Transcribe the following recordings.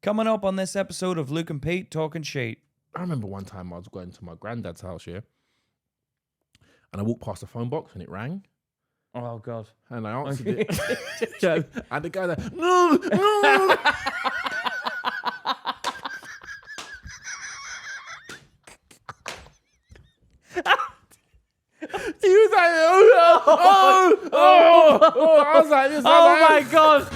Coming up on this episode of Luke and Pete Talking Shit. I remember one time I was going to my granddad's house, and I walked past the phone box and it rang. Oh, God. And I answered it. And the guy like, no. He was like, oh. I was like, this. Oh, my God.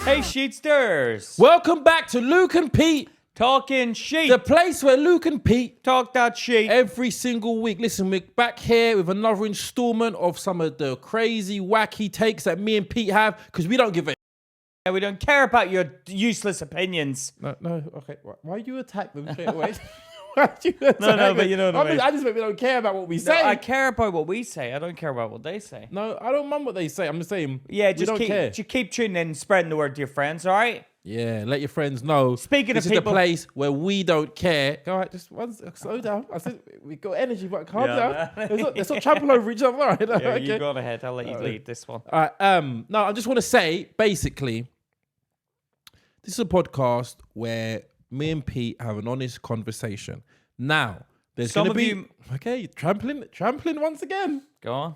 Hey, Sheetsters. Welcome back to Luke and Pete Talking Shit. the place where Luke and Pete Talk that shit. every single week. Listen, we're back here with another installment of some of the crazy, wacky takes that me and Pete have, because we don't give a... We don't care about your useless opinions. No, okay. Why do you attack them straight away? Why do you attack No, but them? you know what I mean. I just mean we don't care about what we say. No, I care about what we say. I don't care about what they say. No, I don't mind what they say. I'm just saying, Yeah, we just don't care. keep tuning in and spreading the word to your friends, all right? Yeah, let your friends know. Speaking this of is people- the place where we don't care. All right, just slow down. I said we got energy, but calm Yeah, down. Let's not trample over each other. All right, Yeah, okay. you go on ahead. I'll let you lead this one. All right. No, I just want to say, basically, this is a podcast where me and Pete have an honest conversation. Now, there's Some going to of be... you- Okay, trampling once again. Go on.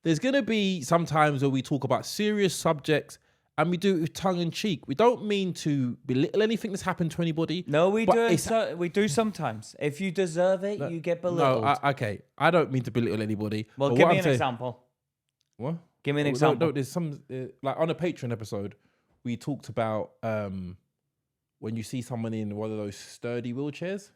There's going to be sometimes where we talk about serious subjects and we do it with tongue in cheek. We don't mean to belittle anything that's happened to anybody. No, we but do. it's- We do sometimes. If you deserve it, you get belittled. No, okay. I don't mean to belittle anybody. well, but give what me I'm an saying- example. What? Give me an No, example. No, there's some like on a Patreon episode, we talked about when you see someone in one of those sturdy wheelchairs.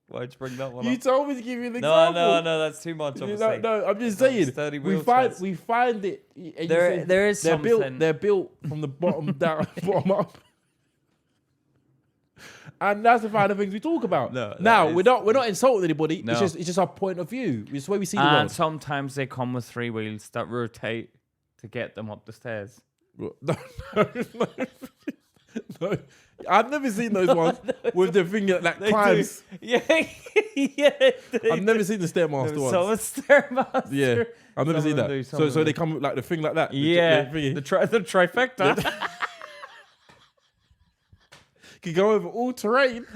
Why'd you bring that one You up? told me to give you an No, example. that's too much. Obviously. No, I'm just saying. Sturdy We wheelchairs. find it. And you There- say there is they're something. They're built from the bottom down, bottom up. And that's the kind of things we talk about. No, that now is- we're not insulting anybody. No. It's just our point of view. It's the way we see the And world. sometimes they come with 3 wheels that rotate to get them up the stairs. No. I've never seen those ones with the thing that They climbs. do. Yeah, yeah. I've never seen the Stairmaster ones. So it's Stairmaster. Yeah, I've never Some seen of them do, that. some So of so them they do. come with like the thing like that. Yeah, the thingy. the trifecta. Can go over all terrain.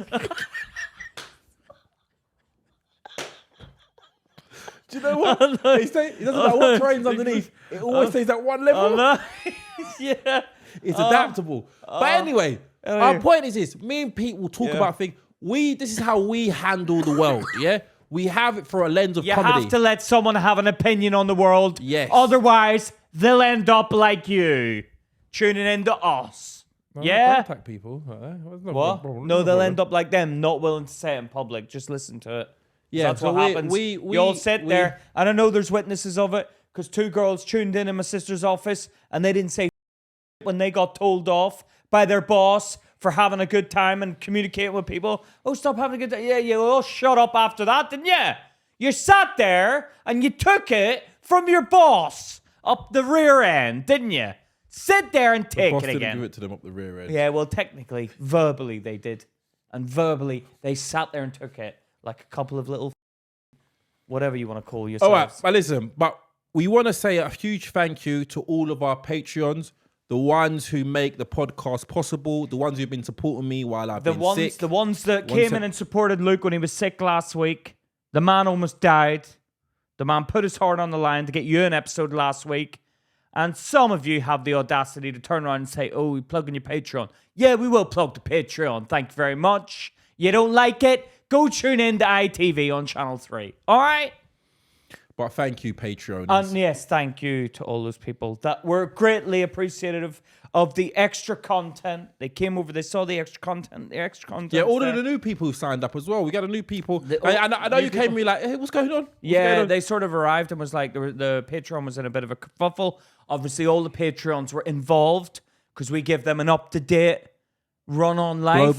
Do you know what? It doesn't matter what terrain's underneath. It always stays at one level. Oh, nice. Yeah. It's adaptable. But anyway, our point is this. Me and Pete will talk about things. This is how we handle the world, yeah? We have it for a lens of You comedy. have to let someone have an opinion on the world. Yes. Otherwise, they'll end up like you, tuning into us. No, yeah? don't attack people. There's no What? problem, No, they'll problem. end up like them, not willing to say it in public. Just listen to it. Yeah, That's so what happens. You all sit there, and I know there's witnesses of it, because 2 girls tuned in my sister's office, and they didn't say when they got told off by their boss for having a good time and communicating with people. Oh, stop having a good time. Yeah, you all shut up after that, didn't you? You sat there and you took it from your boss up the rear end, didn't you? Sit there and take Boss it didn't again. give it to them up the rear end. Yeah, well, technically, verbally they did. And verbally, they sat there and took it like a couple of little whatever you want to call yourselves. All right, but listen, but we want to say a huge thank you to all of our Patreons, the ones who make the podcast possible, the ones who've been supporting me while I've been sick. The ones that came in and supported Luke when he was sick last week. The man almost died. The man put his heart on the line to get you an episode last week. And some of you have the audacity to turn around and say, oh, we plug in your Patreon. Yeah, we will plug the Patreon. Thank you very much. You don't like it? Go tune in to ITV on Channel 3. All right? But thank you, Patreon. And yes, thank you to all those people that were greatly appreciative of the extra content. They came over, they saw the extra content. Yeah, all of the new people who signed up as well. We got a new people. I know new you came to me like, hey, what's going on? What's Yeah, going on? they sort of arrived and was like, the Patreon was in a bit of a kerfuffle. Obviously, all the Patreons were involved because we give them an up-to-date run on life.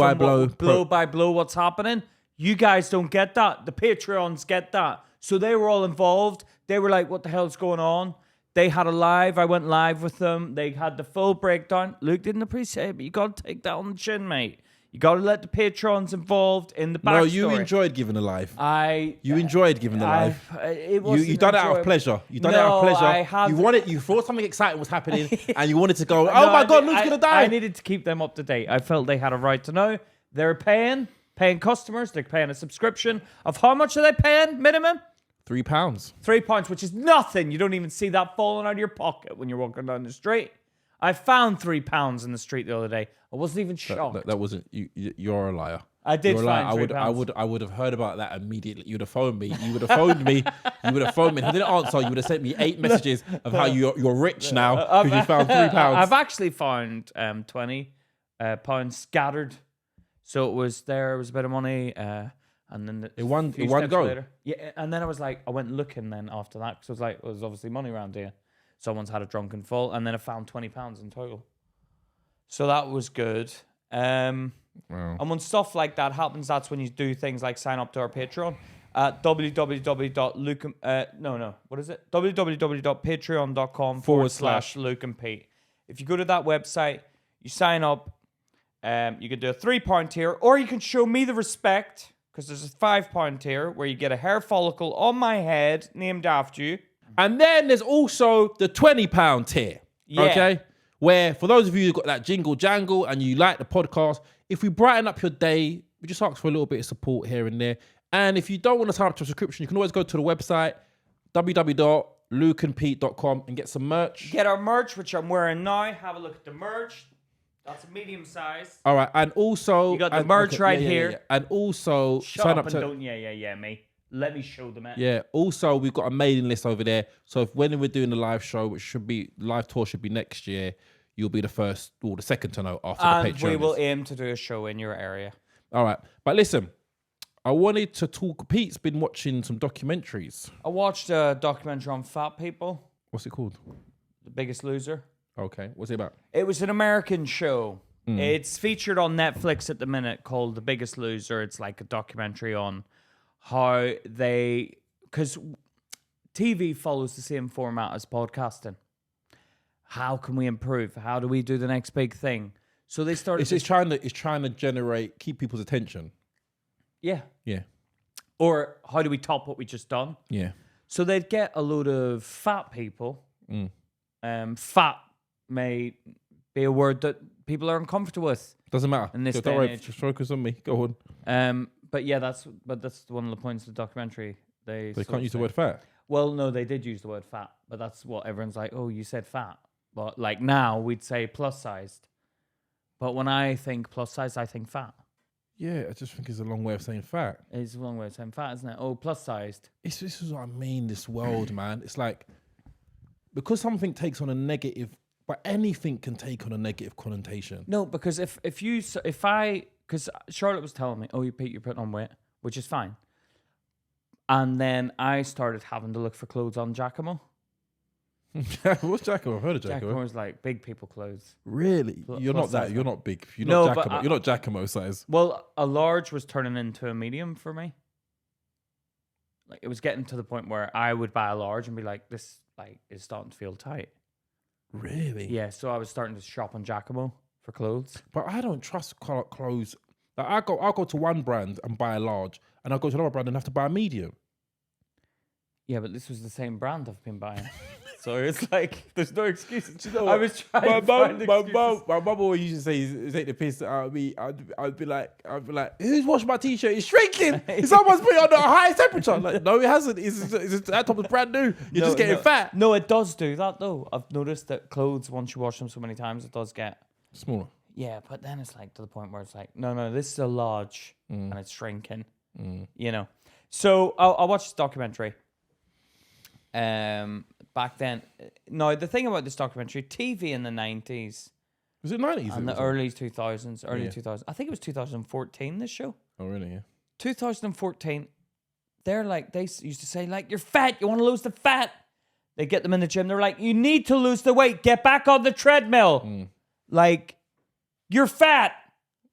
Blow by blow, what's happening. You guys don't get that. The Patreons get that. So they were all involved. They were like, what the hell's going on? They had a live. I went live with them. They had the full breakdown. Luke didn't appreciate it, but you got to take that on the chin, mate. You got to let the patrons involved in the backstory. No, you enjoyed giving a live. You enjoyed giving a live. It was You done it out of pleasure. You done it out of pleasure. You thought something exciting was happening, and you wanted to go. Oh my God, Luke's gonna die. I needed to keep them up to date. I felt they had a right to know. They're paying customers. They're paying a subscription of how much are they paying minimum? £3. £3, which is nothing. You don't even see that falling out of your pocket when you're walking down the street. I found £3 in the street the other day. I wasn't even shocked. That wasn't you. You're a liar. I did find £3. I would have heard about that immediately. You'd have phoned me. You would have phoned me. You would have phoned me. If I didn't answer, you would have sent me 8 messages of how you're rich now because you found £3. I've actually found £20 scattered. So it was a bit of money. And then in one go. Later, yeah, and then I was like, I went looking then after that because I was like, well, there's obviously money around here. Someone's had a drunken fall, and then I found £20 in total. So that was good. And when stuff like that happens, that's when you do things like sign up to our Patreon at www.patreon.com/Luke and Pete. If you go to that website, you sign up. You can do a £3 tier, or you can show me the respect. Because there's a £5 tier where you get a hair follicle on my head named after you. And then there's also the £20 tier. Yeah. Okay? Where for those of you who got that jingle jangle and you like the podcast, if we brighten up your day, we just ask for a little bit of support here and there. And if you don't want to sign up to a subscription, you can always go to the website, www.lukeandpete.com and get some merch. Get our merch, which I'm wearing now. Have a look at the merch. That's a medium size. All right, and also you got the merch here. Yeah. And also sign up to. Don't me. Let me show them it. Yeah. Also, we've got a mailing list over there. So if when we're doing the live show, which live tour should be next year, you'll be the first or the second to know after the Patreon. And we will aim to do a show in your area. All right, but listen, I wanted to talk. Pete's been watching some documentaries. I watched a documentary on fat people. What's it called? The Biggest Loser. Okay, what's it about? It was an American show. It's featured on Netflix at the minute called The Biggest Loser. It's like a documentary on how because TV follows the same format as podcasting. How can we improve? How do we do the next big thing? So they started. It's trying to keep people's attention. Yeah. Yeah. Or how do we top what we just done? Yeah. So they'd get a load of fat people. Fat may be a word that people are uncomfortable with. Doesn't matter. In this don't worry, just focus on me. Go on. But yeah, that's one of the points of the documentary. They can't use the word fat. Well, no, they did use the word fat, but that's what everyone's like. Oh, you said fat, but like now we'd say plus sized. But when I think plus size, I think fat. Yeah, I just think it's a long way of saying fat. It's a long way of saying fat, isn't it? Oh, plus sized. This is what I mean. This world, man. It's like because something takes on a negative. But anything can take on a negative connotation. No, because because Charlotte was telling me, oh, you're putting on weight, which is fine. And then I started having to look for clothes on Jacamo. What's Jacamo? I've heard of Jacamo. Jacamo is like big people clothes. Really? You're not that. You're not big. You're not Jacamo. You're not Jacamo size. Well, a large was turning into a medium for me. Like it was getting to the point where I would buy a large and be like, this is starting to feel tight. Really? Yeah, so I was starting to shop on Jacamo for clothes. But I don't trust clothes. Like I'll go to one brand and buy a large, and I'll go to another brand and have to buy a medium. Yeah, but this was the same brand I've been buying. So it's like, there's no excuses. You know I was trying to find excuses. My mum always used to say, take the piss out of me. I'd be like, who's washed my t-shirt? It's shrinking. Someone's put it on a high temperature. Like, no, it hasn't. That top is brand new. You're just getting fat. No, it does do that though. I've noticed that clothes, once you wash them so many times, it does get smaller. Yeah, but then it's like to the point where it's like, no, this is a large and it's shrinking. You know. So I watched this documentary. Back then, now the thing about this documentary, TV in the 90s, was it 90s and the early 2000s, 2000s. I think it was 2014. This show. Oh really? Yeah. 2014. They're like, they used to say like, you're fat. You want to lose the fat. They get them in the gym. They're like, you need to lose the weight. Get back on the treadmill. Like, you're fat.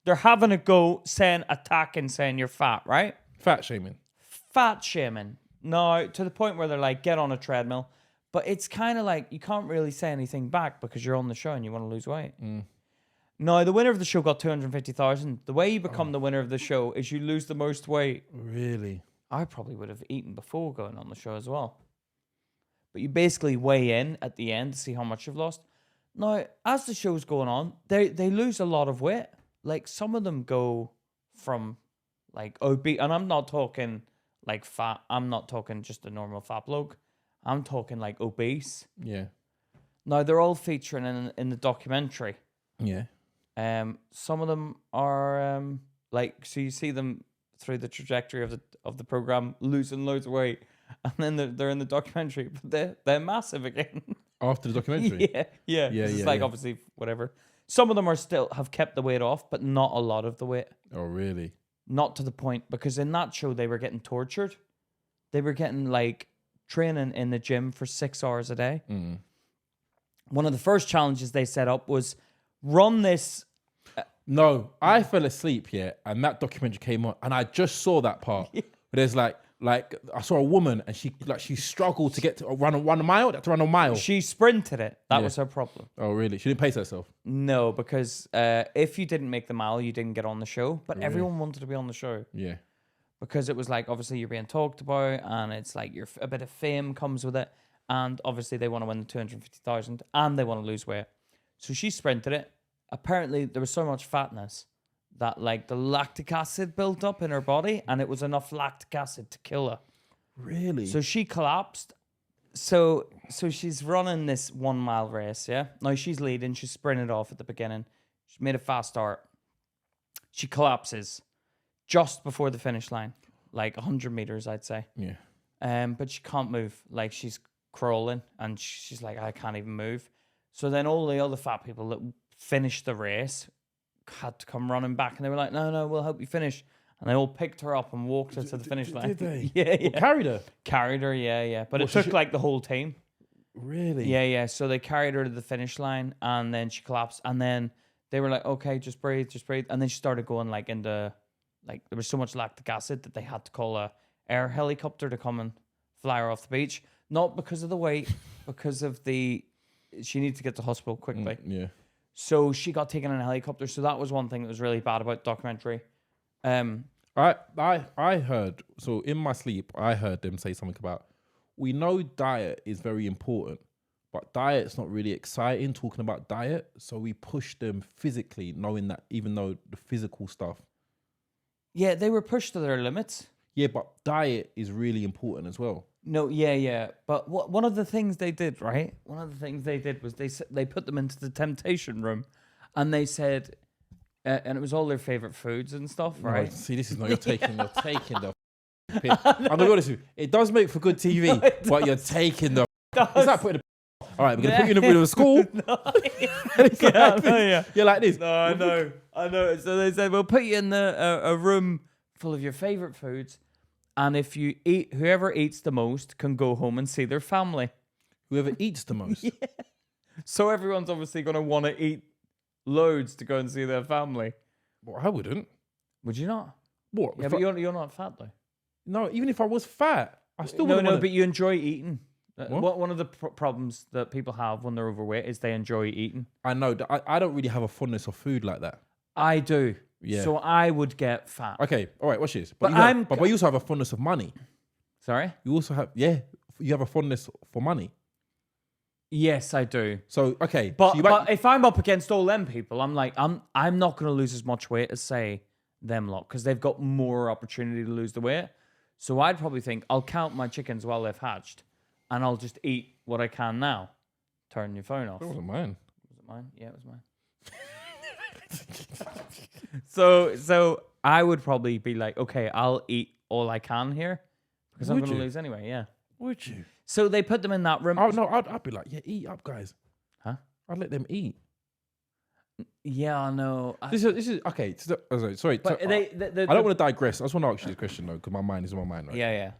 They're having a go, attacking, saying you're fat, right? Fat shaming. Fat shaming. No, to the point where they're like, get on a treadmill. But it's kind of like you can't really say anything back because you're on the show and you want to lose weight. No, the winner of the show got 250,000. The way you become the winner of the show is you lose the most weight. Really? I probably would have eaten before going on the show as well. But you basically weigh in at the end to see how much you've lost. Now, as the show's going on, they lose a lot of weight. Like some of them go from like obese, and I'm not talking like fat. I'm not talking just a normal fat bloke. I'm talking like obese. Yeah. Now they're all featuring in the documentary. Yeah. Some of them are like, so you see them through the trajectory of the program losing loads of weight, and then they're in the documentary, but they're massive again. After the documentary? yeah. It's like obviously whatever. Some of them are still have kept the weight off, but not a lot of the weight. Oh, really? Not to the point, because in that show they were getting tortured. They were getting like training in the gym for 6 hours a day. One of the first challenges they set up was run this. No, I fell asleep, and that documentary came on, and I just saw that part. But there's like I saw a woman, and she struggled to get to run a mile. To run a mile. She sprinted it. That was her problem. Oh, really? She didn't pace herself? No, because if you didn't make the mile, you didn't get on the show. But everyone wanted to be on the show. Yeah. Because it was like, obviously you're being talked about, and it's like a bit of fame comes with it, and obviously they want to win the 250,000, and they want to lose weight. So she sprinted it. Apparently there was so much fatness that like the lactic acid built up in her body, and it was enough lactic acid to kill her. Really? So she collapsed. So she's running this 1 mile race. Yeah. Now she's leading. She sprinted off at the beginning. She made a fast start. She collapses just before the finish line, like 100 meters, I'd say. Yeah. But she can't move. Like she's crawling, and she's like, I can't even move. So then all the other fat people that finished the race had to come running back, and they were like, no, we'll help you finish. And they all picked her up and walked her to the finish line. Did they? Yeah. Well, carried her? Carried her, yeah. But it took like the whole team. Really? Yeah. So they carried her to the finish line, and then she collapsed. And then they were like, okay, just breathe. And then she started going like into, like there was so much lactic acid that they had to call a air helicopter to come and fly her off the beach. Not because of the weight, because of she needed to get to hospital quickly. Yeah. So she got taken in a helicopter. So that was one thing that was really bad about the documentary. I heard, so in my sleep, I heard them say something about, we know diet is very important, but diet's not really exciting, talking about diet. So we push them physically, knowing that even though the physical stuff. Yeah, they were pushed to their limits. Yeah, but diet is really important as well. No, yeah. But one of the things they did, right? One of the things they did was they put them into the temptation room, and they said, and it was all their favorite foods and stuff, right? No, see, this is not, you're taking the piss. I'm gonna be honest with you, it does make for good TV, No, but you're taking the. It's like putting all right, we're gonna put you in the middle of school. You're like this. No, I know. So they said, we'll put you in a room full of your favorite foods, and if you eat, whoever eats the most can go home and see their family. Whoever eats the most. Yeah. So everyone's obviously gonna want to eat loads to go and see their family. Well, I wouldn't. Would you not? What? Yeah, but you're not fat though. No, even if I was fat, I still wouldn't. No, but you enjoy eating. What? One of the problems that people have when they're overweight is they enjoy eating. I know. I don't really have a fondness of food like that. I do. Yeah. So I would get fat. Okay. All right. Watch this. But you also have a fondness of money. Sorry? You also have you have a fondness for money. Yes, I do. So okay. But so if I'm up against all them people, I'm like, I'm not going to lose as much weight as say them lot, because they've got more opportunity to lose the weight. So I'd probably think I'll count my chickens while they've hatched, and I'll just eat what I can now. Turn your phone off. That wasn't mine. Was it mine? Yeah, it was mine. So I would probably be like, okay, I'll eat all I can here, because I'm going to lose anyway. Yeah. Would you? So they put them in that room. Oh no, I'd be like, yeah, eat up, guys. Huh? I'd let them eat. Yeah, I know. This is okay. Sorry. But I don't want to digress. I just want to ask you this question though, because my mind is on my mind right. Yeah.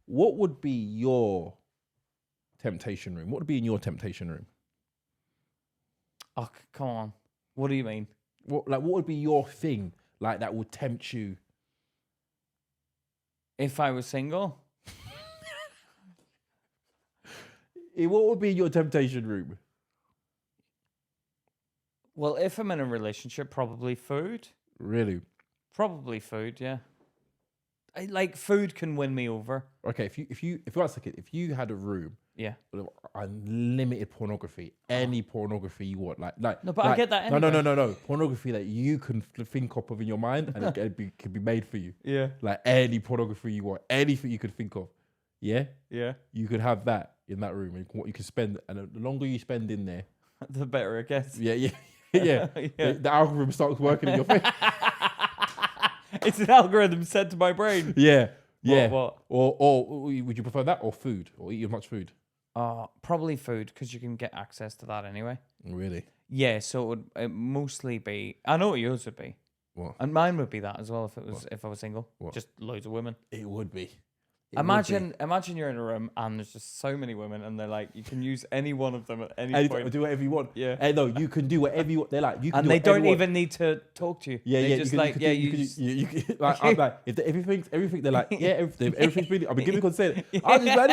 What would be your temptation room? What would be in your temptation room? Oh, come on. What do you mean? What would be your thing like that would tempt you? If I was single? What would be your temptation room? Well, if I'm in a relationship, probably food. Really? Probably food, yeah. Food can win me over. Okay, if you had a room, Yeah. with unlimited pornography, any pornography you want, No, but I get that anyway. No, pornography that you can think of in your mind and it can be made for you. Yeah. Like any pornography you want, anything you could think of. Yeah? Yeah. You could have that in that room. And what you can spend, and the longer you spend in there, The better it gets. yeah. The algorithm starts working in your face. It's an algorithm sent to my brain. Yeah. What? Or would you prefer that or food? Or eat as much food? Probably food, because you can get access to that anyway. Really? Yeah, so it would mostly be. I know what yours would be. What? And mine would be that as well if I was single. What? Just loads of women. It would be. Imagine you're in a room and there's just so many women and they're like, you can use any one of them at any point. Do whatever you want. Yeah. Hey, no, you can do whatever you want. They're like, you can And do they whatever don't you want. even need to talk to you. Yeah, They yeah. just I'm like, if everything, they're like, yeah, everything's really. I've been giving consent. I just like,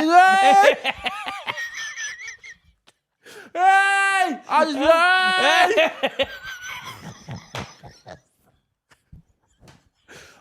hey, I just like.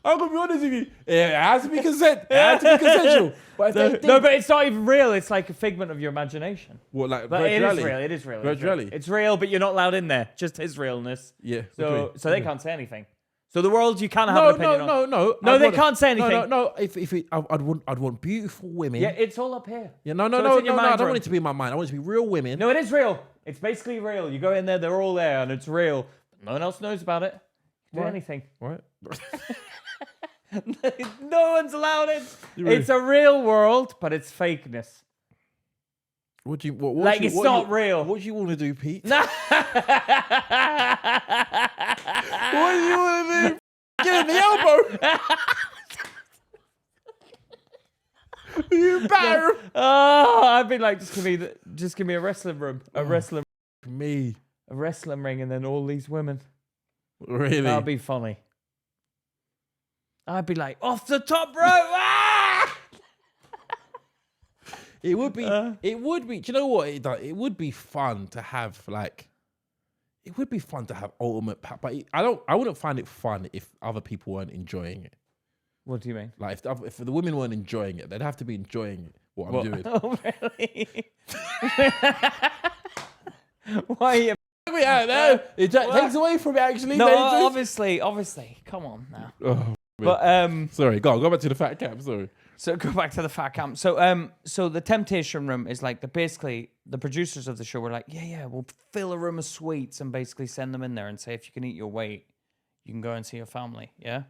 I'm gonna be honest with you. It has to be consent. It has to be consensual. But No, but it's not even real. It's like a figment of your imagination. What, like But virtual reality? it is real. Virtual reality? It's real, but you're not allowed in there. Just his realness. Yeah. So they can't say anything. So the world you can't have No, an opinion on. no. No, they can't say anything. No. I'd want beautiful women. Yeah, it's all up here. Yeah, no. So it's in your I mind, don't bro. want it to be in my mind. I want it to be real women. No, it is real. It's basically real. You go in there, they're all there, and it's real. But no one else knows about it. Do Right. anything. Right. No one's allowed it. Really? It's a real world, but it's fakeness. What do you? It's not real. What do you want to do, Pete? No. What do you want to do? Get in the elbow. You better. Oh, I'd be like, just give me a wrestling room, a wrestling ring, and then all these women. Really? That'd be funny. I'd be like, off the top rope. Ah! It would be. It would be. Do you know what? It would be fun to have It would be fun to have ultimate, but I wouldn't find it fun if other people weren't enjoying it. What do you mean? Like if the women weren't enjoying it, they'd have to be enjoying what I'm doing. Oh, really? Why are you? Me out there. It takes away from it actually. No, Then obviously. Come on now. Oh, But sorry, go back to the fat cap. Sorry. So go back to the fat camp. So the temptation room is like basically the producers of the show were like, yeah, we'll fill a room of sweets and basically send them in there and say, if you can eat your weight, you can go and see your family. Yeah.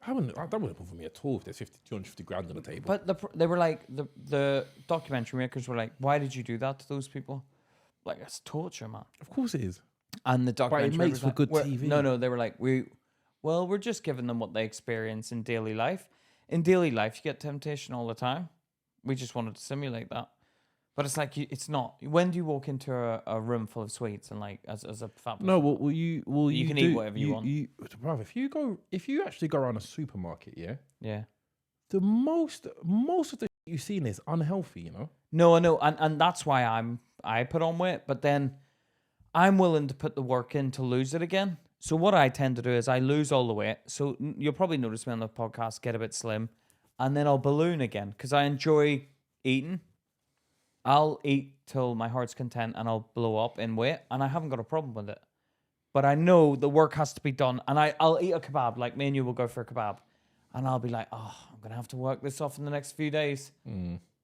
That wouldn't bother me at all if there's 250 grand on the table. But they were like, the documentary makers were like, why did you do that to those people? Like, it's torture, man. Of course it is. And the documentary makes was for like, good TV. No, they were like, we're just giving them what they experience in daily life. In daily life, you get temptation all the time. We just wanted to simulate that. But it's like, it's not. When do you walk into a room full of sweets and like, as a fat? No, will you can eat whatever you want. Bruv, if you actually go around a supermarket, Yeah. the most of the shit you've seen is unhealthy, you know? No, I know. And that's why I put on weight, but then I'm willing to put the work in to lose it again. So what I tend to do is I lose all the weight. So you'll probably notice me on the podcast, get a bit slim, and then I'll balloon again because I enjoy eating. I'll eat till my heart's content and I'll blow up in weight, and I haven't got a problem with it. But I know the work has to be done, and I'll eat a kebab. Like me and you will go for a kebab, and I'll be like, I'm going to have to work this off in the next few days.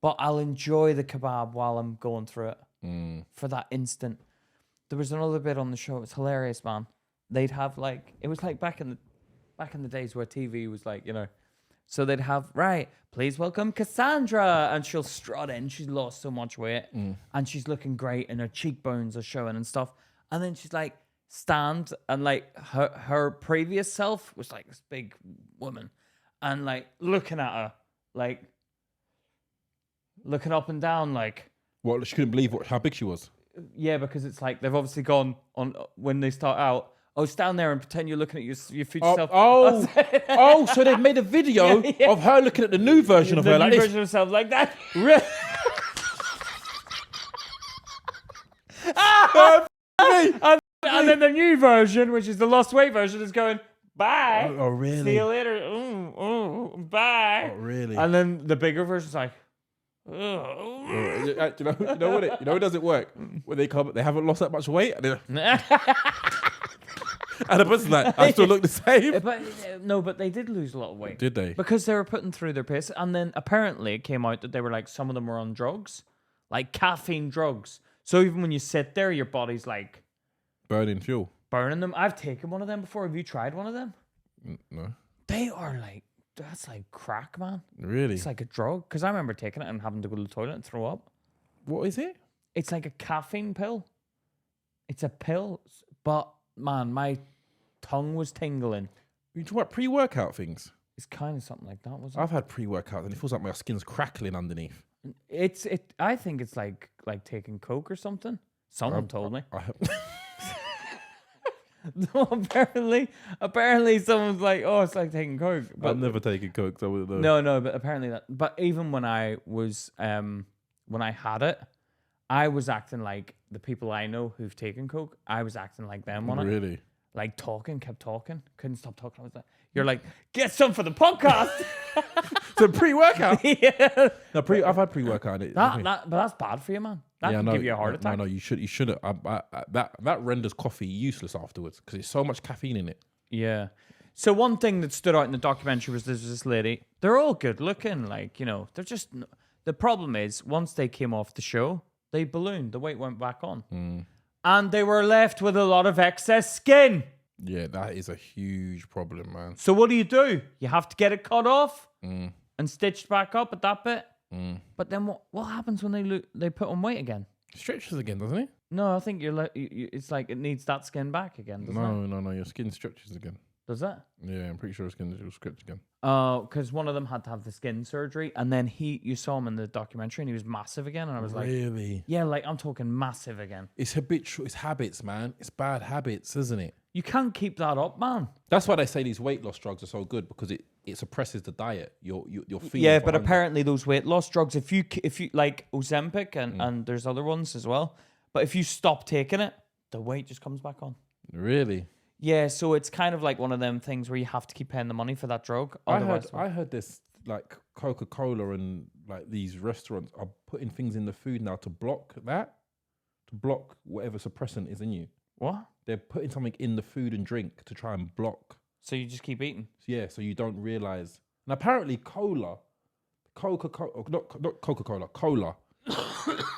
But I'll enjoy the kebab while I'm going through it for that instant. There was another bit on the show. It's hilarious, man. They'd have it was like back in the days where TV was like, so they'd have, right, please welcome Cassandra, and she'll strut in. She's lost so much weight and she's looking great and her cheekbones are showing and stuff. And then she's like, stand, and like her previous self was like this big woman and like looking at her, like looking up and down, like. What, she couldn't believe how big she was? Yeah, because it's like they've obviously gone on when they start out. Oh, stand there and pretend you're looking at your future self. So they've made a video of her looking at the new version of her the like new this. version of herself like that. And then the new version, which is the lost weight version, is going, bye. Oh, really? See you later. Bye. Oh, really? And then the bigger version's like, You know what? You know it doesn't work when they come. They haven't lost that much weight, and the person's like, "I still look the same." But they did lose a lot of weight. Did they? Because they were putting through their pace, and then apparently it came out that they were like some of them were on drugs, like caffeine drugs. So even when you sit there, your body's like burning fuel. Burning them. I've taken one of them before. Have you tried one of them? No. They are like, that's like crack, man. Really? It's like a drug. Because I remember taking it and having to go to the toilet and throw up. What is it? It's like a caffeine pill. It's a pill. But, man, my tongue was tingling. You talk about pre-workout things? It's kind of something like that, wasn't it? I've had pre-workout and it feels like my skin's crackling underneath. I think it's like taking Coke or something. Someone told me. No, apparently someone's like, oh, it's like taking Coke. But I've never taken Coke, so I wouldn't know. No, but apparently that. But even when I was, when I had it, I was acting like the people I know who've taken Coke. I was acting like them on it. Really? Like kept talking, couldn't stop talking. I was like, you're like, get some for the podcast. So pre-workout. Yeah. No, I've had pre-workout. But that's bad for you, man. That can give you a heart attack. No, you shouldn't. That renders coffee useless afterwards because there's so much caffeine in it. Yeah. So one thing that stood out in the documentary was there's this lady. They're all good looking, like, you know. They're just. The problem is once they came off the show, they ballooned. The weight went back on, and they were left with a lot of excess skin. Yeah, that is a huge problem, man. So what do? You have to get it cut off and stitched back up at that bit. But then what happens when they put on weight again? Stretches again, doesn't it? No, I think it's like it needs that skin back again, doesn't it? No, your skin stretches again. Does it? Yeah, I'm pretty sure your skin will stretch again. Oh, because one of them had to have the skin surgery, and then you saw him in the documentary, and he was massive again, and I was like, really? Yeah, like I'm talking massive again. It's habitual. It's habits, man. It's bad habits, isn't it? You can't keep that up, man. That's why they say these weight loss drugs are so good because it suppresses the diet. You're feeling. Yeah, but apparently those weight loss drugs, if you like Ozempic and there's other ones as well, but if you stop taking it, the weight just comes back on. Really? Yeah, so it's kind of like one of them things where you have to keep paying the money for that drug. I heard this, like Coca-Cola and like these restaurants are putting things in the food now to block whatever suppressant is in you. What? They're putting something in the food and drink to try and block. So you just keep eating? Yeah, so you don't realize. And apparently Coca-Cola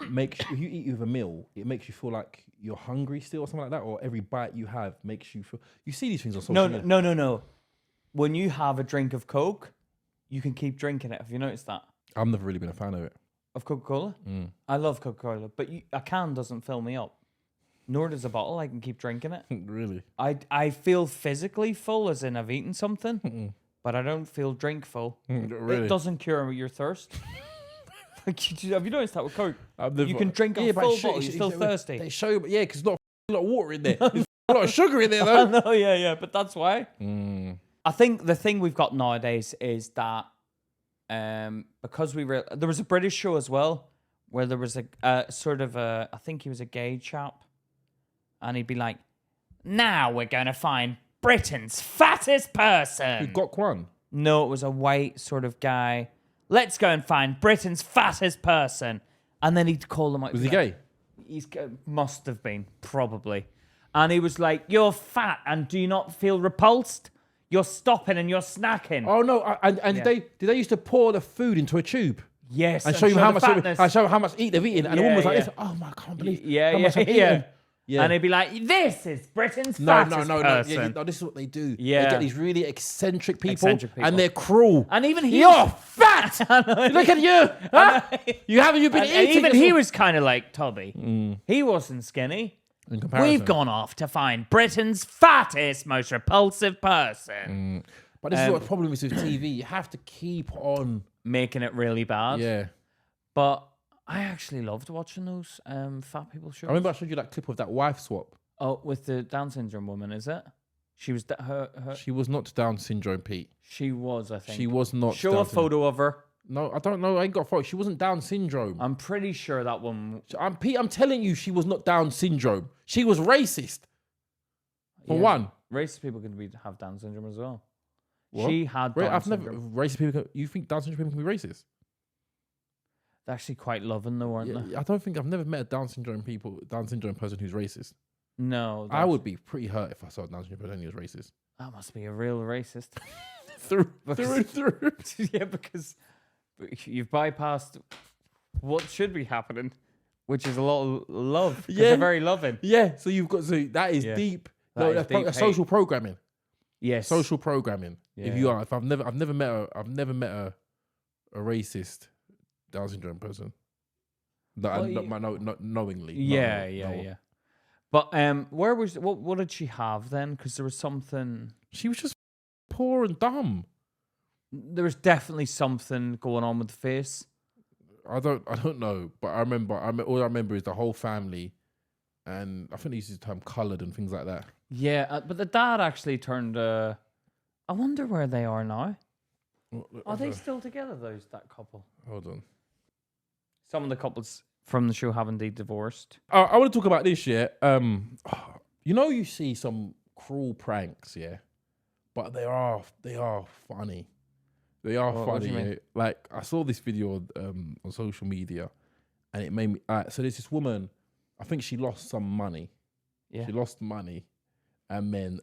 makes if you eat with a meal, it makes you feel like you're hungry still or something like that, or every bite you have makes you feel. You see these things on social media. No. When you have a drink of Coke, you can keep drinking it. Have you noticed that? I've never really been a fan of it. Of Coca-Cola? I love Coca-Cola, but a can doesn't fill me up. Nor does a bottle. I can keep drinking it. Really? I feel physically full, as in I've eaten something, but I don't feel drink full. Really? It doesn't cure your thirst. Have you noticed that with Coke? You can drink a full bottle, you're still thirsty. They show, because not a lot of water in there. There's a lot of sugar in there, though. No, yeah, but that's why. I think the thing we've got nowadays is that because there was a British show as well where there was a sort of I think he was a gay chap, and he'd be like, "Now we're going to find Britain's fattest person." You got one? No, it was a white sort of guy. Let's go and find Britain's fattest person. And then he'd call them out. Was he gay? He's must have been, probably. And he was like, "You're fat and do you not feel repulsed? You're stopping and you're snacking." Oh, no. And did they used to pour the food into a tube? Yes. And show you how much they've eaten. And the woman was like, "Oh, my, I can't believe how much I've eaten." Yeah. And he'd be like, "This is Britain's fattest person." No, this is what they do. Yeah. They get these really eccentric people. And they're cruel. And even you're fat! Look at you! You've been eating. Even he was kind of like Tubby. He wasn't skinny. In comparison. We've gone off to find Britain's fattest, most repulsive person. But this is what the problem is with TV. You have to keep on making it really bad. Yeah. But I actually loved watching those fat people shows. I remember I showed you that clip of that wife swap. Oh, with the Down syndrome woman, is it? She was her. She was not Down syndrome, Pete. She was, I think. She was not. Show a photo of her. No, I don't know. I ain't got photos. She wasn't Down syndrome. I'm pretty sure that one. I'm telling you, she was not Down syndrome. She was racist. For one. Racist people can have Down syndrome as well. What? She had Down syndrome. Racist people. You think Down syndrome people can be racist? They're actually quite loving though, aren't they? I don't think I've never met a Down syndrome person who's racist. No. I would be pretty hurt if I saw a Down syndrome person who was racist. That must be a real racist. through and through. Yeah, because you've bypassed what should be happening, which is a lot of love. Yeah, they're very loving. Yeah, so that is deep. That's social programming. Yes, social programming. Yeah. I've never met a racist Down syndrome person. Not knowingly. Yeah. But what did she have then? Because there was something. She was just poor and dumb. There was definitely something going on with the face. I don't know, but all I remember is the whole family, and I think they used the term coloured and things like that. Yeah, but the dad actually turned. I wonder where they are now. Are they still together? That couple. Hold on. Some of the couples from the show have indeed divorced. I want to talk about this. Yeah. You see some cruel pranks. Yeah, but they are funny. They are funny. What do you mean? Like I saw this video on social media, and it made me. So there's this woman. I think she lost some money. Yeah. She lost money, and then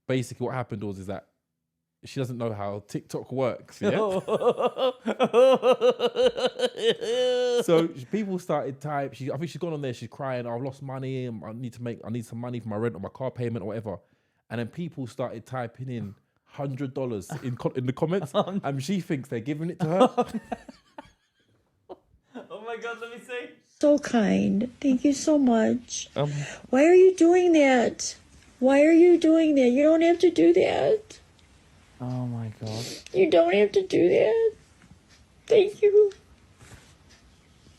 basically what happened is that she doesn't know how TikTok works. Yeah. So people started type. I think she's gone on there. She's crying. I've lost money. I need some money for my rent or my car payment or whatever. And then people started typing in $100 in the comments, and she thinks they're giving it to her. Oh my God! Let me see. So kind. Thank you so much. Why are you doing that? Why are you doing that? You don't have to do that. Oh my God. You don't have to do that. Thank you.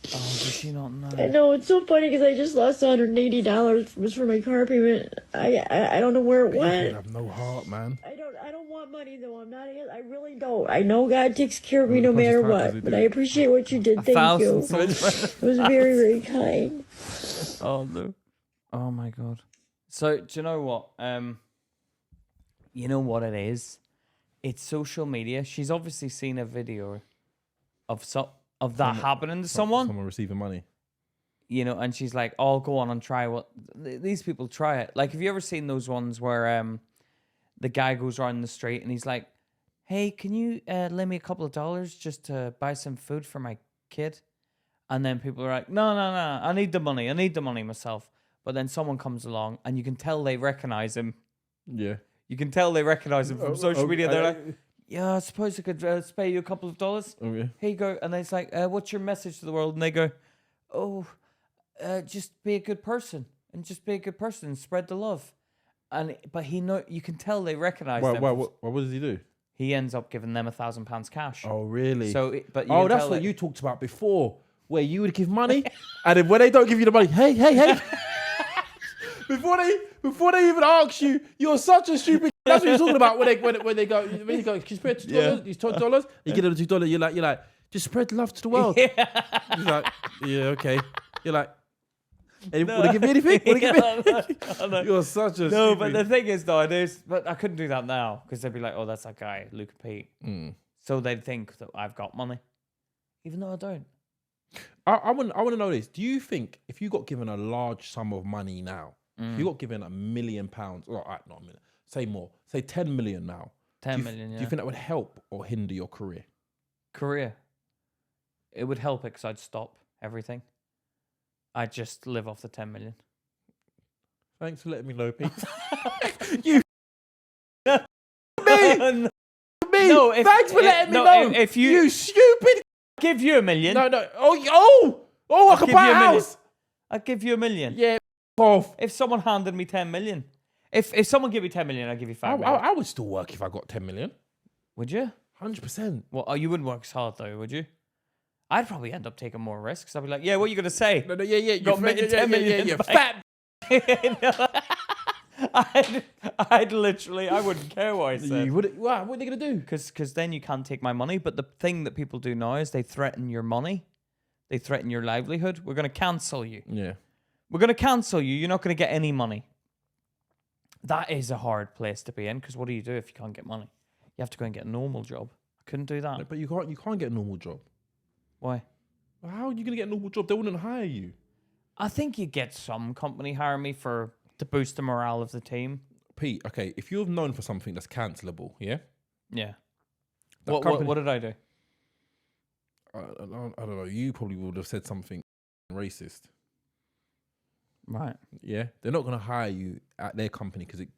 Oh, does she not know? I know, it's so funny because I just lost $180 for my car payment. I don't know where it went. You have no heart, man. I don't want money though. I really don't. I know God takes care of me no matter what, but I appreciate what you did. Thank you. It was very, very kind. Oh no. Oh my God. So do you know what? You know what it is? It's social media. She's obviously seen a video of that happening to someone. Someone receiving money. You know, and she's like, "Oh, go on and try what these people try it." Like, have you ever seen those ones where the guy goes around the street and he's like, "Hey, can you lend me a couple of dollars just to buy some food for my kid?" And then people are like, "No, I need the money. I need the money myself." But then someone comes along and you can tell they recognize him. Yeah. You can tell they recognize him from social media. They're like, "Yeah, I suppose I could spare you a couple of dollars. Okay. Here you go." And then it's like, "What's your message to the world?" And they go, "Oh, just be a good person and spread the love." But you can tell they recognize them. What does he do? He ends up giving them £1,000 cash. Oh, really? So, that's what you talked about before, where you would give money, and then when they don't give you the money, hey. Before they even ask you, you're such a stupid. That's what you're talking about when they go. Can you spread $2? These $2. You give them $2. You're like, just spread love to the world. Yeah. He's like, yeah, okay. You're like, hey, want to give me anything? No. You're such a no. But the thing is, though, but I couldn't do that now because they'd be like, "Oh, that's that guy, Luke and Pete." So they'd think that I've got money, even though I don't. I want to know this. Do you think if you got given a large sum of money now? If you got given £1 million, or not a million, say more, say 10 million now. 10 million, yeah. Do you think that would help or hinder your career? It would help it because I'd stop everything. I'd just live off the 10 million. Thanks for letting me know, Pete. You me. No, thanks for letting me know. If you stupid. Give you $1 million. No. I can buy a house. I'd give you $1 million. Yeah. Off. If someone handed me 10 million, if someone gave me 10 million, I'd give you 5 million. I would still work if I got 10 million. Would you? 100%. Well, you wouldn't work as hard though, would you? I'd probably end up taking more risks. I'd be like, "Yeah, what are you gonna say?" No, yeah. You got 10 million. Yeah, fat. I wouldn't care what I said. What are they going to do? Because then you can't take my money. But the thing that people do now is they threaten your money. They threaten your livelihood. We're going to cancel you. Yeah. We're going to cancel you. You're not going to get any money. That is a hard place to be in, because what do you do if you can't get money? You have to go and get a normal job. I couldn't do that. No, but you can't get a normal job. Why? Well, how are you going to get a normal job? They wouldn't hire you. I think you get some company hire me to boost the morale of the team. Pete, okay, if you're known for something that's cancelable, yeah? Yeah. What did I do? I don't know. You probably would have said something racist. Right. Yeah? They're not going to hire you at their company because it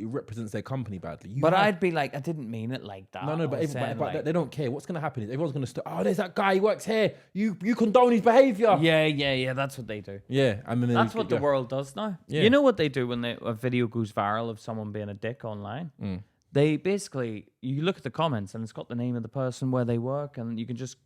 represents their company badly. I'd be like, I didn't mean it like that. No, but they don't care. What's going to happen is everyone's going to there's that guy, he works here. You condone his behaviour. Yeah. That's what they do. Yeah. I mean, that's what the world does now. Yeah. You know what they do when a video goes viral of someone being a dick online? They basically, you look at the comments and it's got the name of the person, where they work, and you can just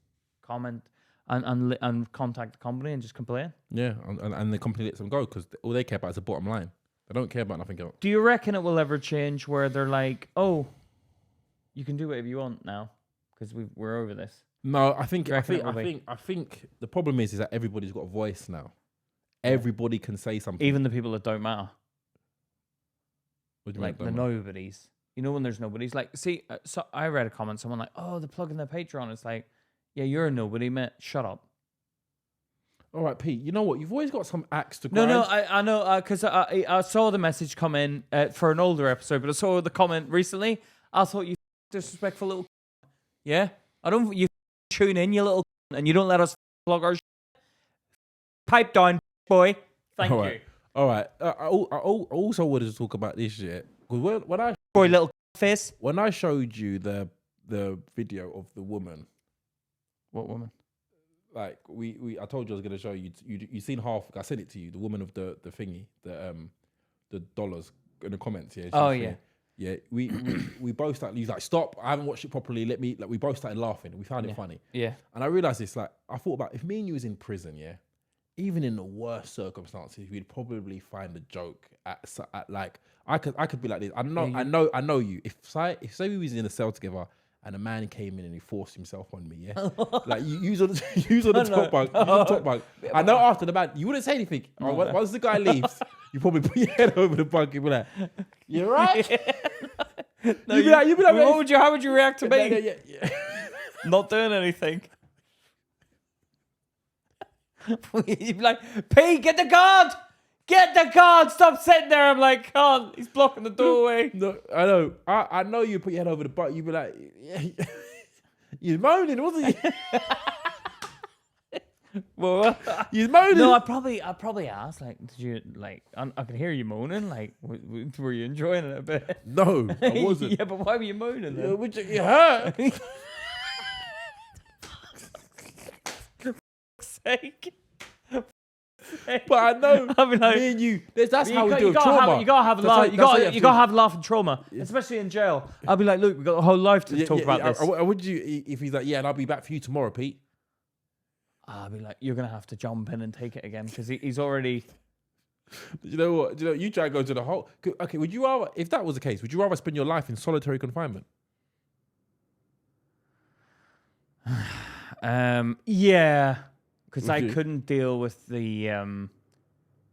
comment and contact the company and just complain. Yeah, and the company lets them go because all they care about is the bottom line. They don't care about nothing else. Do you reckon it will ever change where they're like, oh, you can do whatever you want now because we're over this? No, I think the problem is that everybody's got a voice now. Everybody can say something. Even the people that don't matter. What do you like mean, the nobodies. You know when there's nobodies? Like, see, so I read a comment, someone like, oh, they're plugging their Patreon. It's like, yeah, you're a nobody, mate. Shut up. All right, Pete, you know what? You've always got some axe to grind. No, I know, because I saw the message come in for an older episode, but I saw the comment recently. I thought, you disrespectful little yeah? You tune in, you little and you don't let us plug our pipe down, boy. Thank you. All right. I also wanted to talk about this shit. Because little face. When I showed you the video of the woman. What woman? Like I told you I was gonna show you. You seen half. I sent it to you. The woman of the thingy, the dollars in the comments. Yeah. Oh yeah. Yeah. We both started. He's like, stop! I haven't watched it properly. We both started laughing. We found it funny. Yeah. And I realized this. Like, I thought about if me and you was in prison. Yeah. Even in the worst circumstances, we'd probably find a joke at like I could be like this. I know you. If say we was in a cell together. And a man came in and he forced himself on me, yeah? Like, you on the top bunk. Use on the top bunk. I know after the man, you wouldn't say anything. No. Once the guy leaves, you probably put your head over the bunk and be like, you're right? No, you'd be like, how would you react to me? Yeah. Not doing anything. You'd be like, Pete, get the guard! Get the guard! Stop sitting there. I'm like, God, he's blocking the doorway. No, I know. I know you put your head over the butt. You'd be like, yeah. You're moaning, wasn't you? Well, you're moaning. No, I probably asked, like, did you, like, I could hear you moaning. Like, were you enjoying it a bit? No, I wasn't. Yeah, but why were you moaning then? You hurt. For fuck's sake. But I know, I mean, like, me and you, that's how we do trauma. You gotta have a laugh. You gotta have a laugh in trauma, especially in jail. I'll be like, look, we've got a whole life to talk about this. Would you, if he's like, yeah, and I'll be back for you tomorrow, Pete? I'll be like, you're gonna have to jump in and take it again because he's already. You know what? You try to go to the whole. Okay, would you rather, if that was the case, would you rather spend your life in solitary confinement? Yeah. Because I couldn't deal with the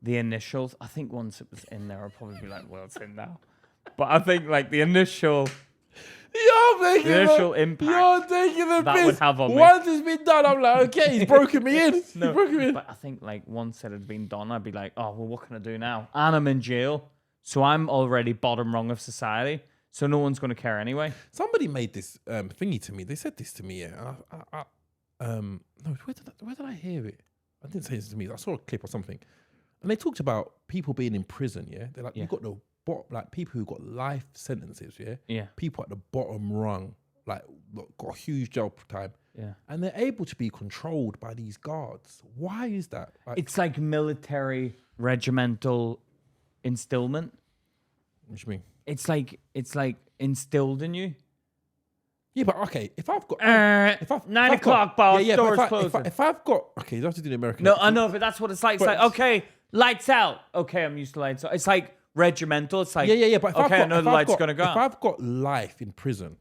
initials. I think once it was in there, I'd probably be like, well, it's in now. But I think like the initial impact you're taking the that piss. Would have on me. Once it's been done, I'm like, okay, he's broken me in. No, he's broken me in. But I think like once it had been done, I'd be like, oh, well, what can I do now? And I'm in jail. So I'm already bottom rung of society. So no one's going to care anyway. Somebody made this thingy to me. They said this to me, yeah. No, where did I hear it? I didn't say this to me. I saw a clip or something, and they talked about people being in prison. Yeah, they're like, you've got the like people who got life sentences. Yeah, people at the bottom rung, like got a huge jail time. Yeah, and they're able to be controlled by these guards. Why is that? Like, it's like military regimental instillment. What do you mean? It's like instilled in you. Yeah, but okay, if I've got 9 o'clock, boss, doors closing. If I've got you have to do the American. No, I know, but that's what it's like. It's like, okay, lights out. Okay, I'm used to lights out. It's like regimental. It's like, yeah. But okay, I know the light's going to go If out. I've got life in prison,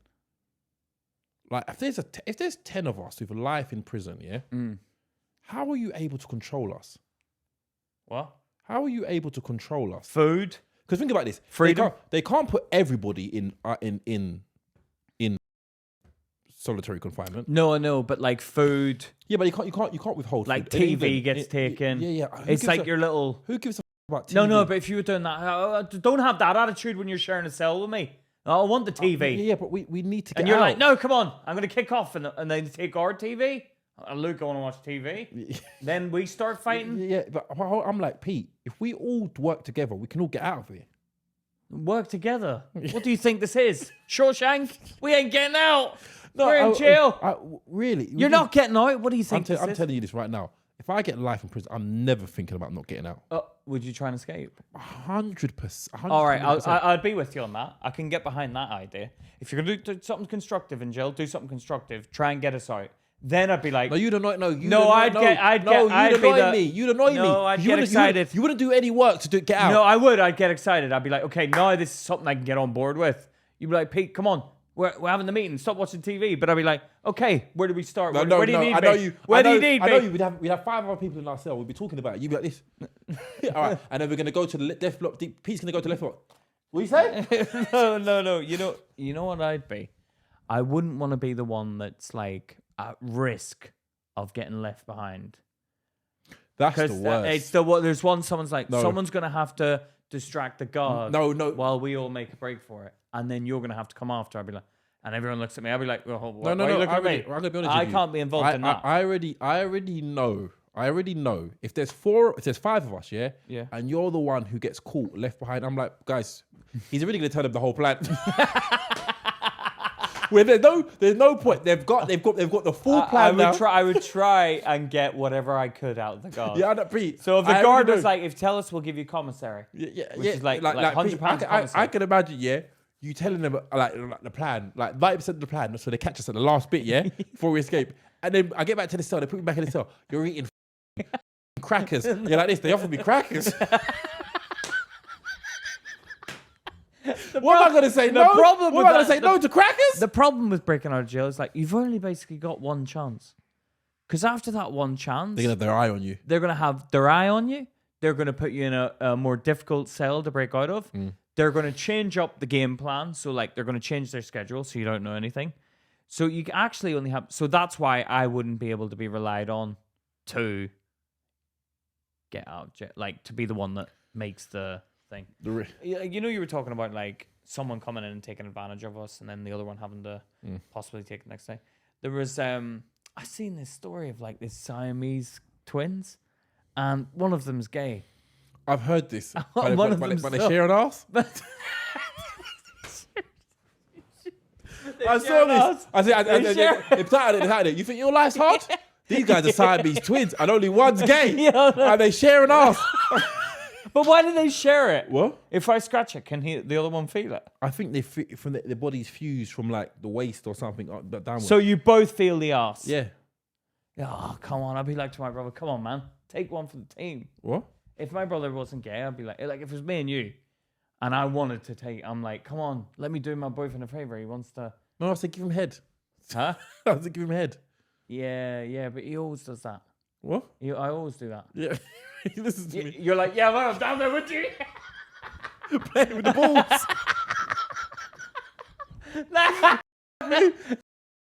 like if there's 10 of us with life in prison, yeah, how are you able to control us? What? How are you able to control us? Food. Because think about this: Freedom. They can't put everybody in solitary confinement. No, I know, but like food. Yeah, but you can't withhold. Like food. In TV England, gets taken. Yeah. It's like your little. Who gives a about TV? No, but if you were doing that, don't have that attitude when you're sharing a cell with me. I want the TV. Yeah, but we need to get And you're out. like, no, come on, I'm going to kick off. And they take our TV. And Luke, I want to watch TV. Then we start fighting. Yeah, but I'm like, Pete, if we all work together, we can all get out of here. Work together. What do you think this is? Shawshank? We ain't getting out. No, We're in jail. Really? You're not getting out? What do you think I'm telling you this right now. If I get life in prison, I'm never thinking about not getting out. Would you try and escape? 100%. All right, I'll be with you on that. I can get behind that idea. If you're going to do something constructive in jail, do something constructive. Try and get us out. Then I'd be like, no, you'd annoy. No, you'd annoy me. You'd annoy me. No, I'd get excited. You wouldn't do any work to get out. No, I would. I'd get excited. I'd be like, okay, now this is something I can get on board with. You'd be like, Pete, come on. We're having the meeting. Stop watching TV. But I'd be like, okay, where do we start? Where do you need me? Where do you need me? I know you. We'd have 5 other people in our cell. We'd be talking about it. You'd be like this. All right. And then we're going to go to the left block. Pete's going to go to the left block. What you say? No. You know what I'd be? I wouldn't want to be the one that's like at risk of getting left behind. That's the worst. It's there's one. Someone's like, someone's going to have to distract the guard. No. While we all make a break for it, and then you're going to have to come after. I'd be like, and everyone looks at me. I'd be like, well, no. I'm going to be honest with you. I can't be involved in that. I already know. If there's 5 of us, yeah, and you're the one who gets caught left behind, I'm like, guys, he's really going to turn up the whole plan. Where there's no point. They've got the full plan now. I would try and get whatever I could out of the guard. Yeah, Pete. So if the guard was like, if tell us, we'll give you commissary. Which is like £100 Pete, I can imagine, yeah, you telling them like the plan, like 90% of the plan, so they catch us at the last bit, yeah, before we escape. And then I get back to the cell, they put me back in the cell. You're eating crackers. You're like this. They offered me crackers. What am I going to say? No. What am I going to say? No to crackers? The problem with breaking out of jail is like you've only basically got one chance. Because after that one chance, they're going to have their eye on you. They're going to have their eye on you. They're going to put you in a more difficult cell to break out of. They're going to change up the game plan. So like they're going to change their schedule so you don't know anything. So you actually only have... So that's why I wouldn't be able to be relied on to get out of jail. Like to be the one that makes the... thing. You know, you were talking about like someone coming in and taking advantage of us, and then the other one having to possibly take the next day. There was I seen this story of like this Siamese twins, and one of them's gay. I've heard this. But they share an ass. I saw this. I said, you think your life's hard? These guys are Siamese twins, and only one's gay, and they share an ass. But why do they share it? What? If I scratch it, can the other one feel it? I think they from their bodies fused from like the waist or something downwards. So you both feel the ass? Yeah. Oh, come on. I'd be like to my brother, come on, man. Take one for the team. What? If my brother wasn't gay, I'd be like if it was me and you, and I wanted to take, I'm like, come on, let me do my boyfriend a favor. He wants to... No, I said give him head. Huh? I said give him head. Yeah, but he always does that. What? I always do that. Yeah. Listen to me. You're like, yeah, well, I'm down there with you. Playing with the balls.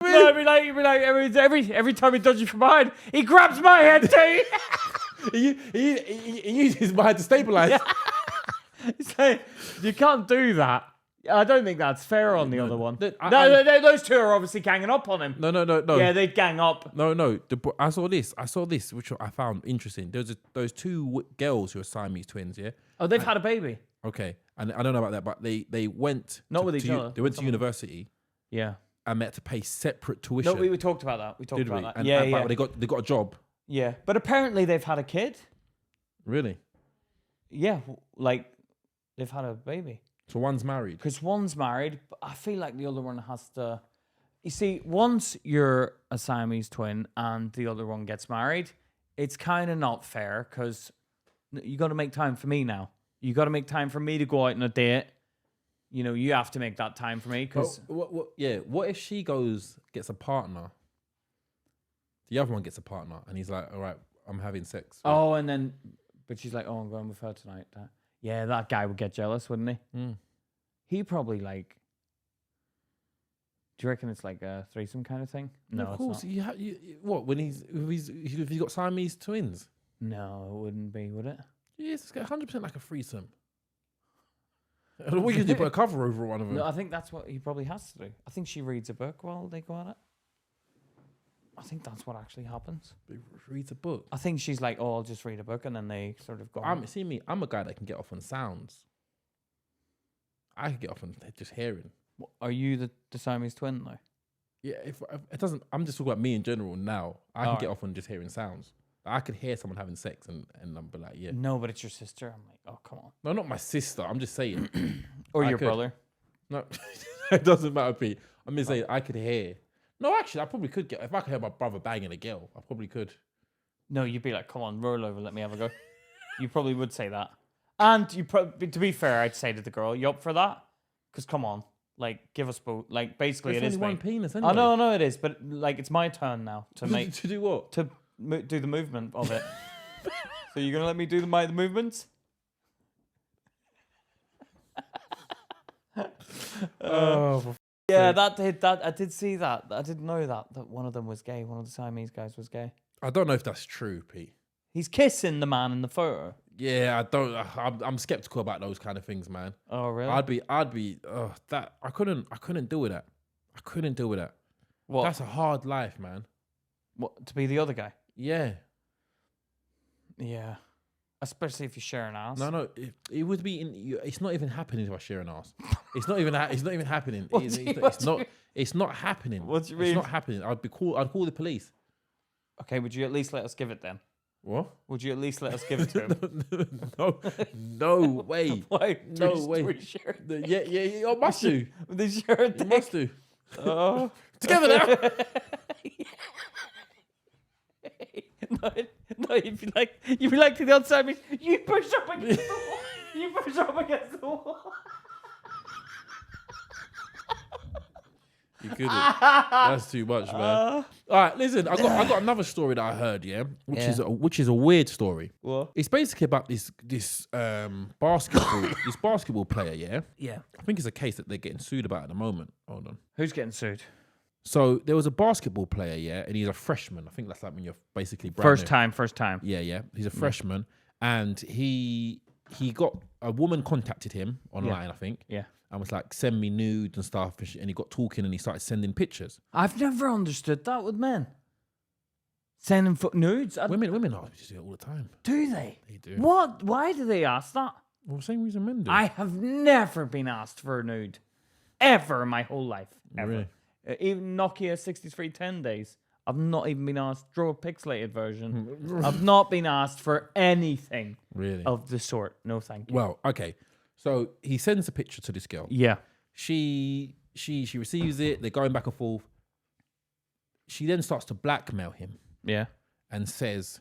No, you'd be like every time he dodges from behind, he grabs my head too. he uses my head to stabilize. Yeah. It's like, you can't do that. I don't think that's fair on the other one. Those two are obviously ganging up on him. No. Yeah, they'd gang up. No. I saw this, which I found interesting. There's those 2 girls who are Siamese twins, yeah? Oh, they've had a baby. Okay. And I don't know about that, but they went... Not with each other. They went to university. Yeah. And they had to pay separate tuition. No, we talked about that. We talked about that. And, yeah. But they got a job. Yeah. But apparently they've had a kid. Really? Yeah. Like, they've had a baby. So one's married? Because one's married, but I feel like the other one has to... You see, once you're a Siamese twin and the other one gets married, it's kind of not fair because you got to make time for me now. You got to make time for me to go out on a date. You know, you have to make that time for me because what if she gets a partner? The other one gets a partner, and he's like, "All right, I'm having sex." But she's like, "Oh, I'm going with her tonight." Yeah, that guy would get jealous, wouldn't he? Mm. He probably like. Do you reckon it's like a threesome kind of thing? No, of course. It's not. What when if he's got Siamese twins? No, it wouldn't be, would it? Yes, it's 100% like a threesome. What you do? Put a cover over one of them. No, I think that's what he probably has to do. I think she reads a book while they go at it. I think that's what actually happens. Reads a book. I think she's like, "Oh, I'll just read a book," and then they sort of go. See me. I'm a guy that can get off on sounds. I can get off on just hearing. Are you the Siamese twin though? Yeah, if it doesn't, I'm just talking about me in general now. I can get off on just hearing sounds. I could hear someone having sex and I'm like, yeah. No, but it's your sister. I'm like, oh, come on. No, not my sister. I'm just saying. Or your brother. No, it doesn't matter, Pete. I'm just saying I could hear. No, actually, I probably could get, if I could hear my brother banging a girl, I probably could. No, you'd be like, come on, roll over, let me have a go. You probably would say that. And you probably, to be fair, I'd say to the girl, you up for that? Because come on. Like, give us both. Like, basically, it's it is only one me. penis anyway. I know it is, but like, it's my turn now to make to do what? To do the movement of it. So you're gonna let me do the movements? Yeah, that I did see that. I didn't know that one of them was gay. One of the Siamese guys was gay. I don't know if that's true, Pete. He's kissing the man in the photo. Yeah, I'm skeptical about those kind of things, man. Oh really? I'd be that I couldn't deal with that. I couldn't deal with that. What? That's a hard life, man. What, to be the other guy? Yeah. Yeah. Especially if you share an ass. No, it would be. It's not even happening if I share an ass. It's not even happening. It's not happening. What do you mean? It's not happening. I'd call the police. Okay, would you at least let us give it then? What? Would you at least let us give it to him? No way. Why? No way. Yeah. I must do. They share a dick. You must do. Oh. Together now. No, you'd be like to the outside me. You push up against the wall. You push up against the wall. You couldn't. That's too much, man. All right, listen. I got another story that I heard. Yeah, which is a weird story. What? It's basically about this basketball player. Yeah. Yeah. I think it's a case that they're getting sued about at the moment. Hold on. Who's getting sued? So there was a basketball player, yeah, and he's a freshman. I think that's like when you're basically brand First new. time. Yeah. He's a freshman, and he got a woman contacted him online, I think. Yeah. And was like, send me nudes and stuff, and he got talking and he started sending pictures. I've never understood that with men. Sending nudes. Women do it all the time. Do they? They do. What? Why do they ask that? Well, same reason men do. I have never been asked for a nude, ever in my whole life. Ever. Really? Even Nokia 6310 days, I've not even been asked. Draw a pixelated version. I've not been asked for anything Really? of the sort. No, thank you. Well, okay. So he sends a picture to this girl. Yeah. She receives it. They're going back and forth. She then starts to blackmail him. Yeah. And says,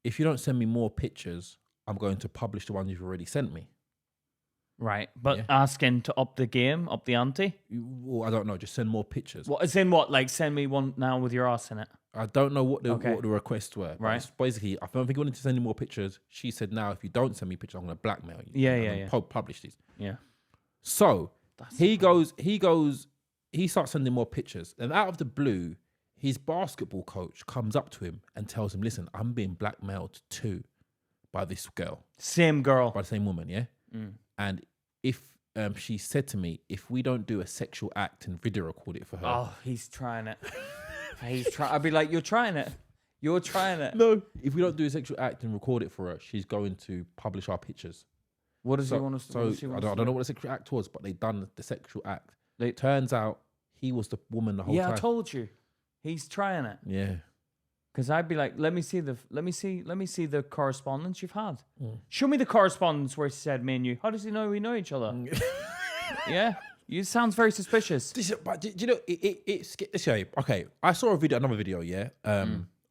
if you don't send me more pictures, I'm going to publish the ones you've already sent me. Right. But asking to up the game, up the ante? Well, I don't know. Just send more pictures. What is in what? Like send me one now with your ass in it? I don't know what the requests were. Right. It's basically, I don't think he wanted to send any more pictures. She said, now, if you don't send me pictures, I'm going to blackmail you. Yeah. Publish these. Yeah. So he starts sending more pictures. And out of the blue, his basketball coach comes up to him and tells him, listen, I'm being blackmailed too by this girl. Same girl. By the same woman, yeah? Mm. And if she said to me, if we don't do a sexual act and video record it for her. Oh, he's trying it. I'd be like, you're trying it. You're trying it. No, if we don't do a sexual act and record it for her, she's going to publish our pictures. What does he want us to do? So I don't know what the sexual act was, but they done the sexual act. It turns out he was the woman the whole time. Yeah, I told you. He's trying it. Yeah. Because I'd be like, let me see the correspondence you've had. Mm. Show me the correspondence where he said me and you. How does he know we know each other? Yeah. You sounds very suspicious. But do you know, it's okay. I saw another video, yeah,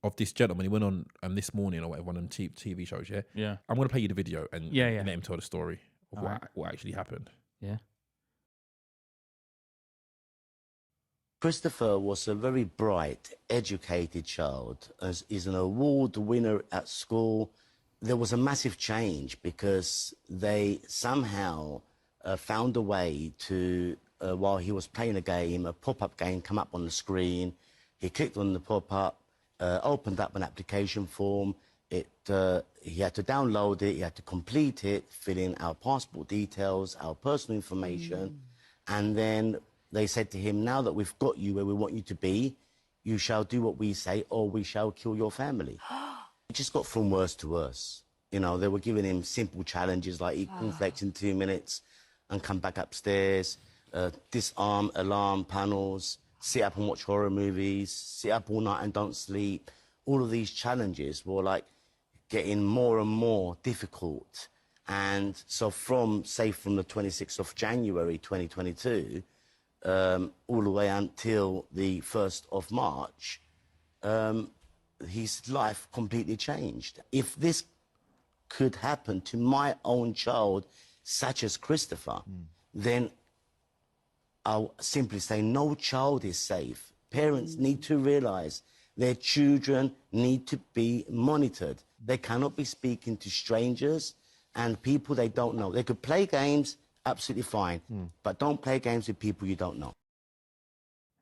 of this gentleman. He went on this morning or whatever, one of them cheap TV shows. Yeah. Yeah. I'm gonna play you the video and Yeah. let him tell the story of what actually happened. Yeah. Christopher was a very bright, educated child. He's an award winner at school. There was a massive change because they somehow found a way to, while he was playing a game, a pop-up game come up on the screen. He clicked on the pop-up, opened up an application form. He had to download it, he had to complete it, fill in our passport details, our personal information, and then they said to him, now that we've got you where we want you to be, you shall do what we say or we shall kill your family. It just got from worse to worse. You know, they were giving him simple challenges like eat cornflakes in 2 minutes and come back upstairs, disarm alarm panels, sit up and watch horror movies, sit up all night and don't sleep. All of these challenges were like getting more and more difficult. And so from the 26th of January 2022, all the way until the 1st of March, his life completely changed. If this could happen to my own child, such as Christopher, then I'll simply say no child is safe. Parents need to realize their children need to be monitored. They cannot be speaking to strangers and people they don't know. They could play games, absolutely fine, but don't play games with people you don't know.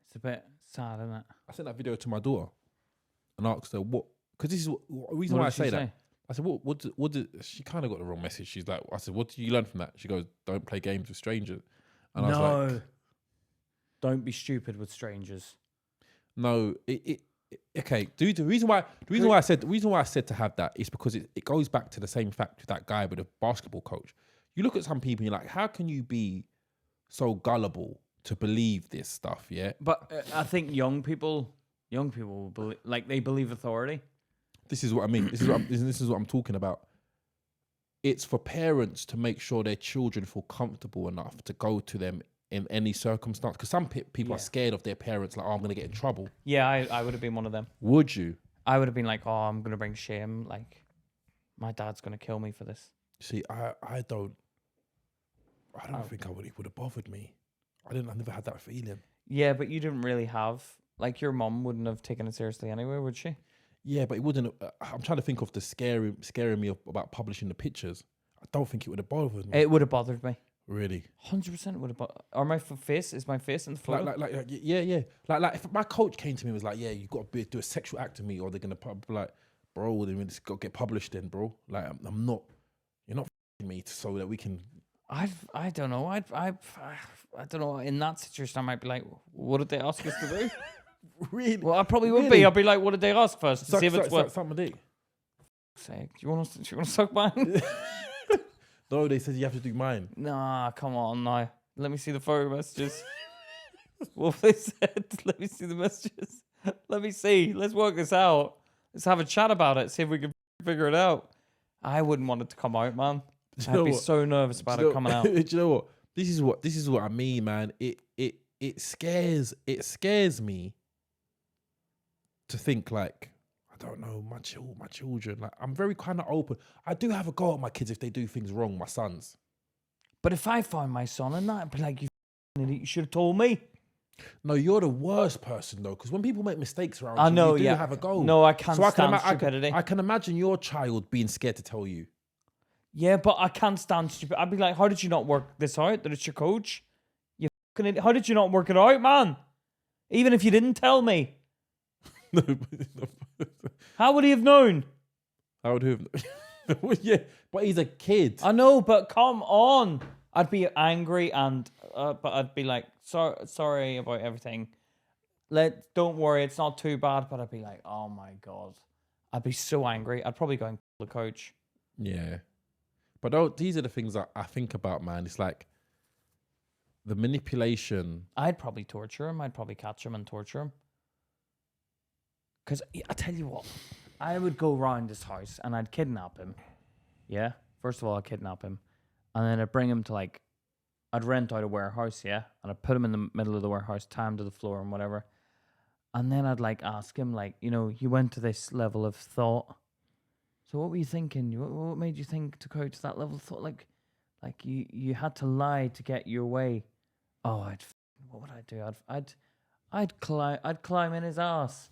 It's a bit sad, isn't it? I sent that video to my daughter and asked her what, because this is the reason why I say that. I said, what did she kind of got the wrong message. She's like, I said, what did you learn from that? She goes, don't play games with strangers. And I was like, don't be stupid with strangers. no, okay. Dude, the reason why I said to have that is because it goes back to the same fact with that guy with the basketball coach. You look at some people and you're like, how can you be so gullible to believe this stuff? Yeah. But I think young people will believe, like they believe authority. This is what I mean. This is what I'm talking about. It's for parents to make sure their children feel comfortable enough to go to them in any circumstance. Because some people are scared of their parents, like, oh, I'm going to get in trouble. Yeah, I would have been one of them. Would you? I would have been like, oh, I'm going to bring shame. Like, my dad's going to kill me for this. See, I don't think it would have bothered me. I never had that feeling. Yeah, but you didn't really have, like, your mum wouldn't have taken it seriously anyway, would she? Yeah, but it wouldn't. I'm trying to think of the scaring me about publishing the pictures. I don't think it would have bothered me. It would have bothered me. Really? 100% would have bothered. Or my face in the photo? Like yeah. Like if my coach came to me and was like, yeah, you got to do a sexual act to me, or they're gonna be like, bro, then it's got to get published then, bro. Like I'm not. You're not me so that we can. I don't know. I don't know. In that situation, I might be like, what did they ask us to do? Really? Well, I probably would be. I'd be like, what did they ask first? To see if it's what. Suck my dick. Sake, do you want to suck mine? No, they said you have to do mine. Nah, come on, no. Let me see the photo messages. What they said. Let me see the messages. Let me see. Let's work this out. Let's have a chat about it. See if we can figure it out. I wouldn't want it to come out, man. I'd be so nervous about it coming out. Do you know what? This is what I mean, man. It scares me to think like, I don't know, my children. Like, I'm very kind of open. I do have a go at my kids if they do things wrong, my sons. But if I find my son and that, I'd be like, you idiot, you should have told me. No, you're the worst person though, because when people make mistakes around I know, you do yeah. have a go. No, I can't stand stupidity. I can imagine your child being scared to tell you. Yeah, but I can't stand stupid. I'd be like, how did you not work this out? That it's your coach? You fucking idiot. How did you not work it out, man? Even if you didn't tell me. How would he have known? How would he have known? Yeah, but he's a kid. I know, but come on. I'd be angry and, but I'd be like, sorry about everything. Don't worry, it's not too bad. But I'd be like, oh my God. I'd be so angry. I'd probably go and kill the coach. Yeah. But these are the things that I think about, man. It's like the manipulation. I'd probably torture him. I'd probably catch him and torture him. Because I tell you what, I would go around this house and I'd kidnap him. Yeah? First of all, I'd kidnap him. And then I'd bring him to I'd rent out a warehouse, yeah? And I'd put him in the middle of the warehouse, tie him to the floor and whatever. And then I'd like ask him, like, you know, you went to this level of thought. So what were you thinking? What made you think to go to that level of thought? Like you had to lie to get your way. Oh, what would I do? I'd climb in his ass.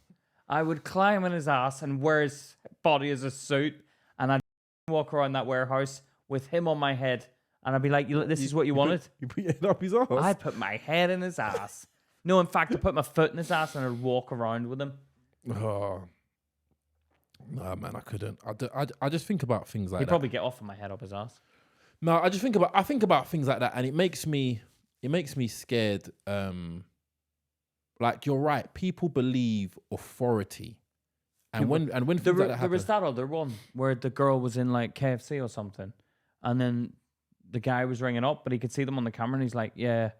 I would climb in his ass and wear his body as a suit, and I'd walk around that warehouse with him on my head, and I'd be like, "This is what you wanted." You put your head up his ass. I put my head in his ass. No, in fact, I put my foot in his ass and I'd walk around with him. Oh. No, man, I couldn't. I just think about things like He'd that. probably get off with my head up his ass. No, I think about things like that, and it makes me scared. Like, you're right. People believe authority, and when things like that happen, there was that other one where the girl was in like KFC or something, and then the guy was ringing up, but he could see them on the camera, and he's like, "Yeah,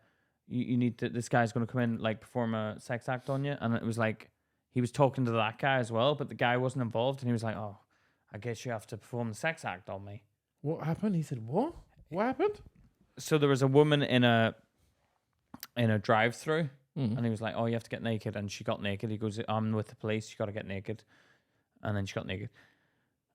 you need to. This guy's going to come in, like, perform a sex act on you," and it was like he was talking to that guy as well, but the guy wasn't involved, and he was like, "Oh, I guess you have to perform the sex act on me." What happened? He said, "What? What happened?" So there was a woman in a drive-through, and he was like, "Oh, you have to get naked," and she got naked. He goes, "I'm with the police. You got to get naked," and then she got naked.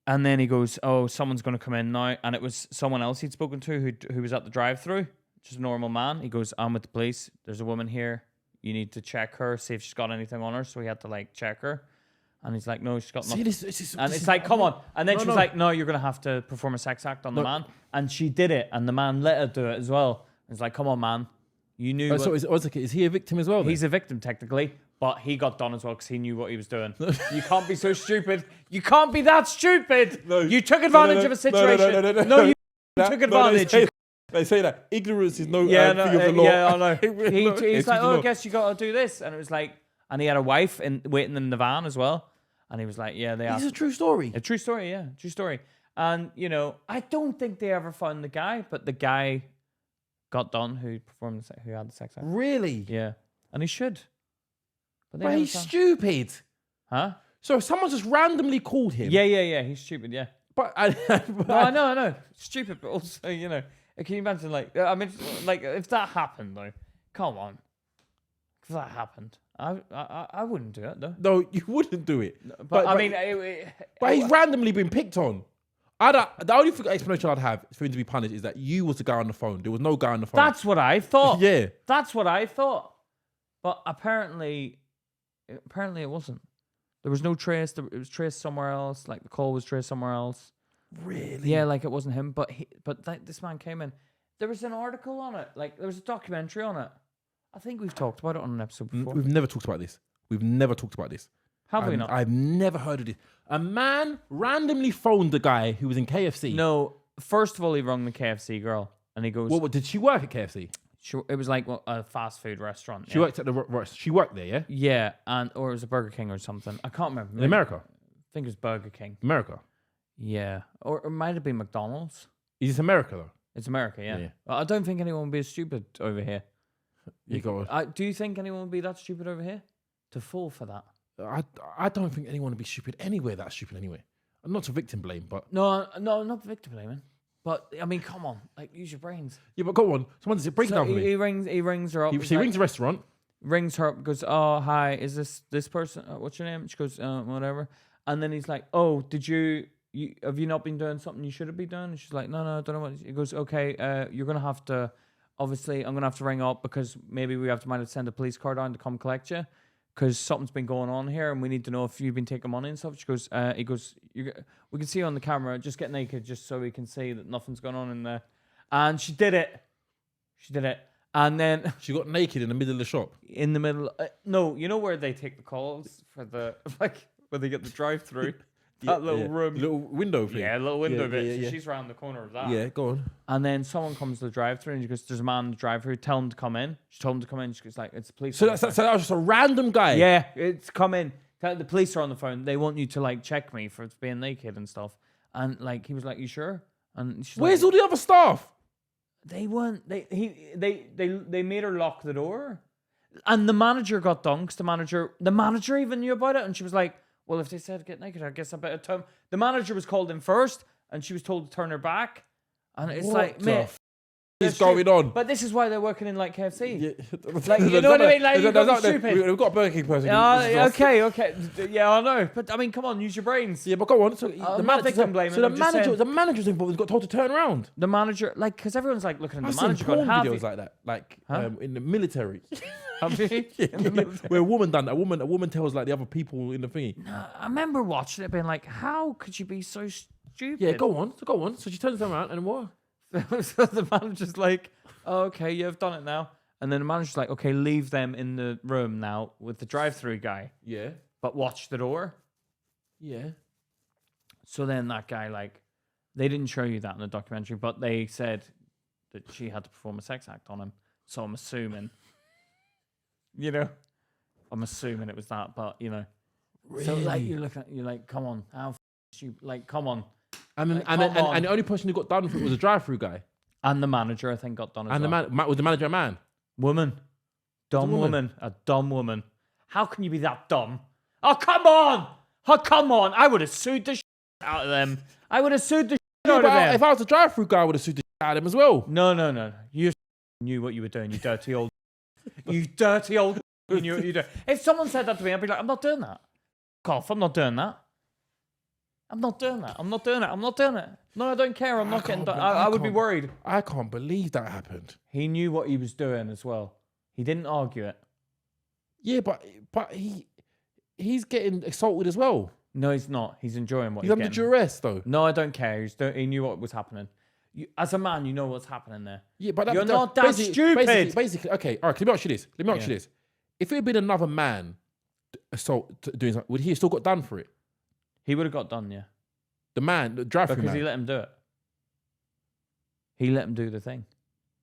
And then he goes, "Oh, someone's going to come in now," and it was someone else he'd spoken to who was at the drive-through, just a normal man. He goes, "I'm with the police. There's a woman here. You need to check her, see if she's got anything on her." So he had to like check her, and he's like, "No, she's got nothing." And it's like, "Come on!" And then she was like, "No, you're going to have to perform a sex act on the man," and she did it, and the man let her do it as well. It's like, "Come on, man, you knew." Oh, so is he a victim as well? He's a victim technically, but he got done as well because he knew what he was doing. You can't be so stupid. You can't be that stupid. No. You took advantage of a situation. No, you took advantage. They say that ignorance is no thing of the law. Yeah, I know. He's like, "Oh, I guess you got to do this," and it was like, and he had a wife waiting in the van as well, and he was like, "Yeah, they." This is a true story. A true story, yeah, true story. And you know, I don't think they ever found the guy, but the guy got done who had the sex act. Really? Yeah, and he should. But he's stupid. Huh? So someone just randomly called him. Yeah. He's stupid. Yeah. But No, I know. Stupid, but also, you know, can you imagine, like, I mean, like, if that happened, though, come on. If that happened, I wouldn't do it, though. No, you wouldn't do it. But I mean, but he's randomly been picked on. The only explanation I'd have for him to be punished is that you was the guy on the phone. There was no guy on the phone. That's what I thought. Yeah. That's what I thought. But apparently it wasn't. There was no trace. It was traced somewhere else. Like, the call was traced somewhere else. Really? Yeah, like, it wasn't him. But this man came in. There was an article on it. Like, there was a documentary on it. I think we've talked about it on an episode before. We've never talked about this. Have we not? I've never heard of this. A man randomly phoned the guy who was in KFC. No, first of all, he rang the KFC girl, and he goes, What did she work at KFC? It was like a fast food restaurant. She worked at she worked there, yeah? Yeah, or it was a Burger King or something. I can't remember. In America? I think it was Burger King. America? Yeah, or it might have been McDonald's. Is this America, though? It's America, yeah. Yeah. I don't think anyone would be as stupid over here. You go on. Do you think anyone would be that stupid over here to fall for that? I don't think anyone would be stupid anywhere that stupid anyway. I'm not to victim blame, but... No, not victim blaming. But, I mean, come on. Like, use your brains. Yeah, but go on. Someone says, break it down for me. He rings her up. He rings the restaurant. Rings her up, goes, "Oh, hi, is this person? What's your name?" She goes, "Whatever." And then he's like, "Oh, have you not been doing something you should have been doing?" And she's like, No, I don't know what. He goes, "Okay, you're going to have to... Obviously, I'm going to have to ring up because maybe we might have to send a police car down to come collect you because something's been going on here and we need to know if you've been taking money and stuff." She goes, he goes, "We can see you on the camera. Just get naked just so we can see that nothing's going on in there." And she did it. And then... She got naked in the middle of the shop. In the middle... no, you know where they take the calls for the... Like, where they get the drive-through? That little room. Little window thing. Yeah, a little window bit. Yeah. So she's around the corner of that. Yeah, go on. And then someone comes to the drive-through and she goes, "There's a man in the drive-through. Tell him to come in." She told him to come in. She goes like, "It's the police." So that was just a random guy? Yeah, it's come in. The police are on the phone. They want you to like check me for being naked and stuff. And like, he was like, "You sure?" And she's Where's like, all the other staff? They weren't. They made her lock the door. And the manager got done because the manager even knew about it. And she was like, "Well, if they said get naked, I guess I better tell them." The manager was called in first, and she was told to turn her back. And it's like, mate, is going on. But this is why they're working in like KFC. Yeah. Like, you know what I mean? Like, you've got to be stupid. We've got a Burger King person. Okay. Yeah, I know. But I mean, come on, use your brains. Yeah, but go on. So I'm not victim blaming. So the manager's involved. He's got told to turn around. The manager, like, because everyone's like looking at the manager. I've seen porn videos like that, like in the military. Where a woman done that. A woman tells like the other people in the thingy. I remember watching it, being like, how could you be so stupid? Yeah, go on. So she turns around and what? So the manager's like, oh, okay, you've done it now. And then the manager's like, okay, leave them in the room now with the drive-through guy. Yeah. But watch the door. Yeah. So then that guy, like, they didn't show you that in the documentary, but they said that she had to perform a sex act on him. So I'm assuming, I'm assuming it was that, but, Really? So, like, you're like, come on, come on. And the only person who got done for it was a drive-through guy. And the manager, I think, got done as well. And was the manager a man? Woman. Dumb woman. A dumb woman. How can you be that dumb? Oh, come on! I would have sued the shit out of them. Out of them. If I was a drive-through guy, I would have sued the shit out of them as well. No. You knew what you were doing, you dirty old... You dirty old... You knew what you were doing. If someone said that to me, I'd be like, I'm not doing that. Fuck off, I'm not doing that. I'm not doing it. No, I don't care. I'm not getting done. I would be worried. I can't believe that happened. He knew what he was doing as well. He didn't argue it. Yeah, but he's getting assaulted as well. No, he's not. He's enjoying what he's getting. under duress, though. No, I don't care. He knew what was happening. As a man, you know what's happening there. Yeah, but you're not that stupid. Basically, okay. All right, let me ask you this. If it had been another man doing something, would he have still got done for it? He would have got done, yeah. The drive-through man. Because he let him do it. He let him do the thing.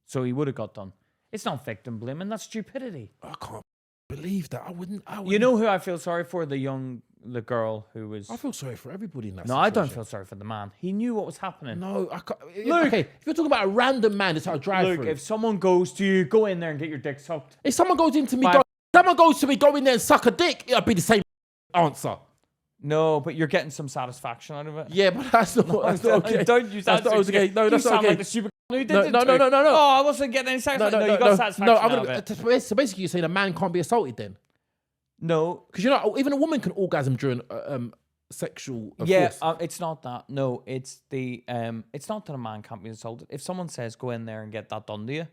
So he would have got done. It's not victim blaming, that's stupidity. I can't believe that. I wouldn't. You know who I feel sorry for? The girl who was... I feel sorry for everybody in that situation. I don't feel sorry for the man. He knew what was happening. No, I can't. Look, okay, if you're talking about a random man that's out of drive-through... Look, if someone goes to you, go in there and get your dick sucked. If someone goes into me, go in there and suck a dick, it'll be the same answer. No, but you're getting some satisfaction out of it. Yeah, but that's not okay. Don't use that. That's not okay. No, that's not okay. Like the stupid who did no. Oh, I wasn't getting any satisfaction. No, you got satisfaction out of it. So basically, you're saying a man can't be assaulted then? No, because even a woman can orgasm during sexual. Yeah, it's not that. No, it's it's not that a man can't be assaulted. If someone says go in there and get that done to you,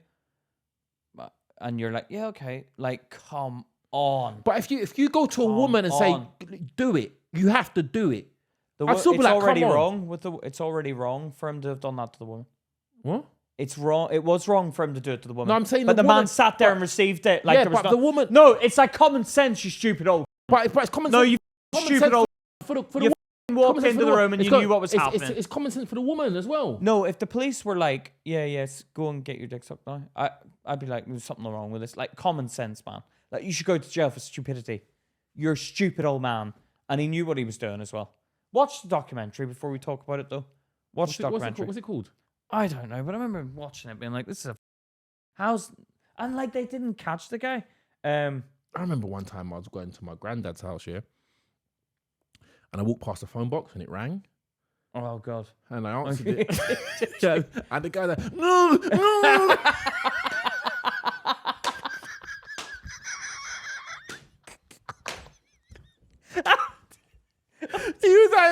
and you're like, yeah, okay, like come on. But if you go to a woman and say do it, you have to do it. It's already wrong it's already wrong for him to have done that to the woman. What? It's wrong. It was wrong for him to do it to the woman. No, I'm saying but the man sat there and received it. Like, yeah, but the woman. No, it's like common sense. You stupid old. But it's common sense. No, you stupid old. You walked into the room and you knew what was happening. It's common sense for the woman as well. No, if the police were like, yes, go and get your dick sucked now, I'd be like, there's something wrong with this. Like common sense, man. Like you should go to jail for stupidity. You're a stupid old man, and he knew what he was doing as well. Watch the documentary before we talk about it, though. Watch the documentary. What's it called? I don't know, but I remember watching it, being like, "This is and like they didn't catch the guy. I remember one time I was going to my granddad's house, and I walked past the phone box and it rang. Oh God! And I answered it. And the guy like, no. He was like,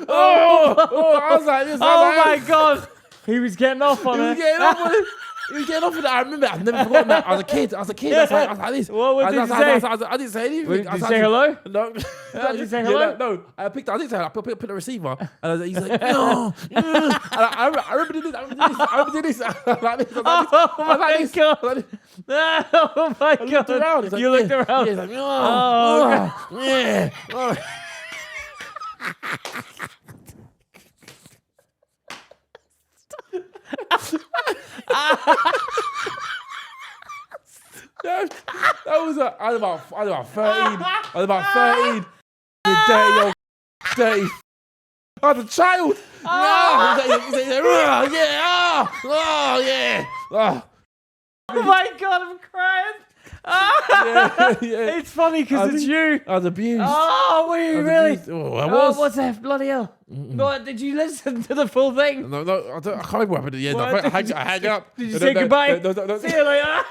I was like this. My God! He was getting off on it. He was getting off on it. I remember. I've never forgotten that. I was a kid. I was like this. What did you say? I didn't say anything. Did you say hello? No. Did you say hello? No. I picked the receiver. And he's like, no. I remember doing this. Like this. Oh my God! Oh my God! You looked around. He's like, oh, yeah. I was about 13. You dirty old dirty. I was a child. Oh my God, I'm crying. Yeah. It's funny because it's you. I was abused. Oh, were you I was really? abused. Oh, I was. What's that? Bloody hell. What, did you listen to the full thing? No, I can't remember what happened at the end. What? I hang up. Did you say goodbye? No. See you later.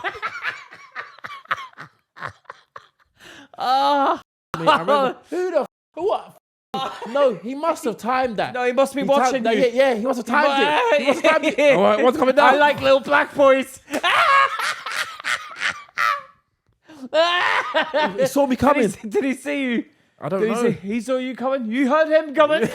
Oh. I remember, who the what? No, he must have timed that. No, he must be watching you. Yeah, he must have timed it. He must have timed it. All right, what's coming down? I like little black boys. He saw me coming. Did he see you? I don't know. He saw you coming? You heard him coming?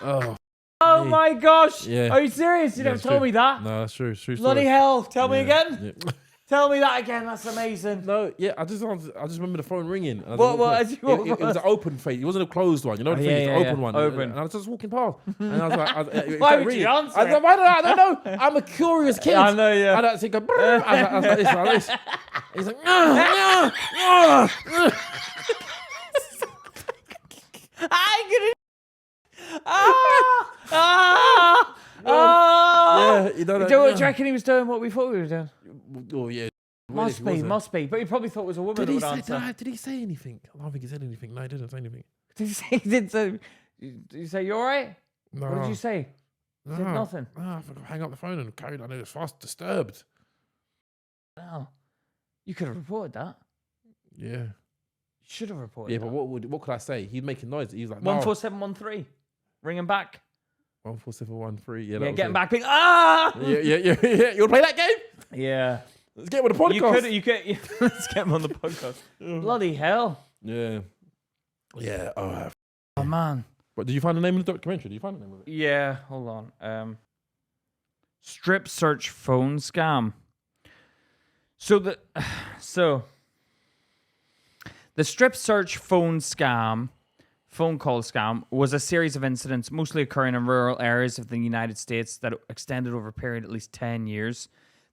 Oh, my gosh. Yeah. Are you serious? You never told me that. No, that's true. It's true Bloody story. hell. Tell me again. Yeah. Tell me that again. That's amazing. No, yeah, I just remember the phone ringing. And What? it was an open face. It wasn't a closed one. You know the thing? It's an open one. Open. And I was just walking past. And I was like, Why would you answer? I don't know. I'm a curious kid. I know, yeah. I don't think I was like this. He's like, no. Yeah, you know that. Do you reckon he was doing what we thought we were doing? Oh, yeah. Must be. But he probably thought it was a woman that would answer. Did he say anything? I don't think he said anything. No, he didn't say anything. Did you say, you all right? No. What did you say? You said nothing. No, I forgot to hang up the phone and carried on. It was fast disturbed. No. You could have reported that. Yeah. You should have reported Yeah, that. but what could I say? He's making noise. He was like, 14713. Ring him back. 14713. Yeah, Yeah, was getting it. back. Ah! Yeah. You want to play that game? Yeah. Let's get him on the podcast. You could. Let's get him on the podcast. Bloody hell. Yeah. Yeah. Oh, man. But did you find the name of the documentary? Did you find the name of it? Yeah, hold on. Strip search phone scam. So the strip search phone call scam was a series of incidents mostly occurring in rural areas of the United States that extended over a period of at least 10 years.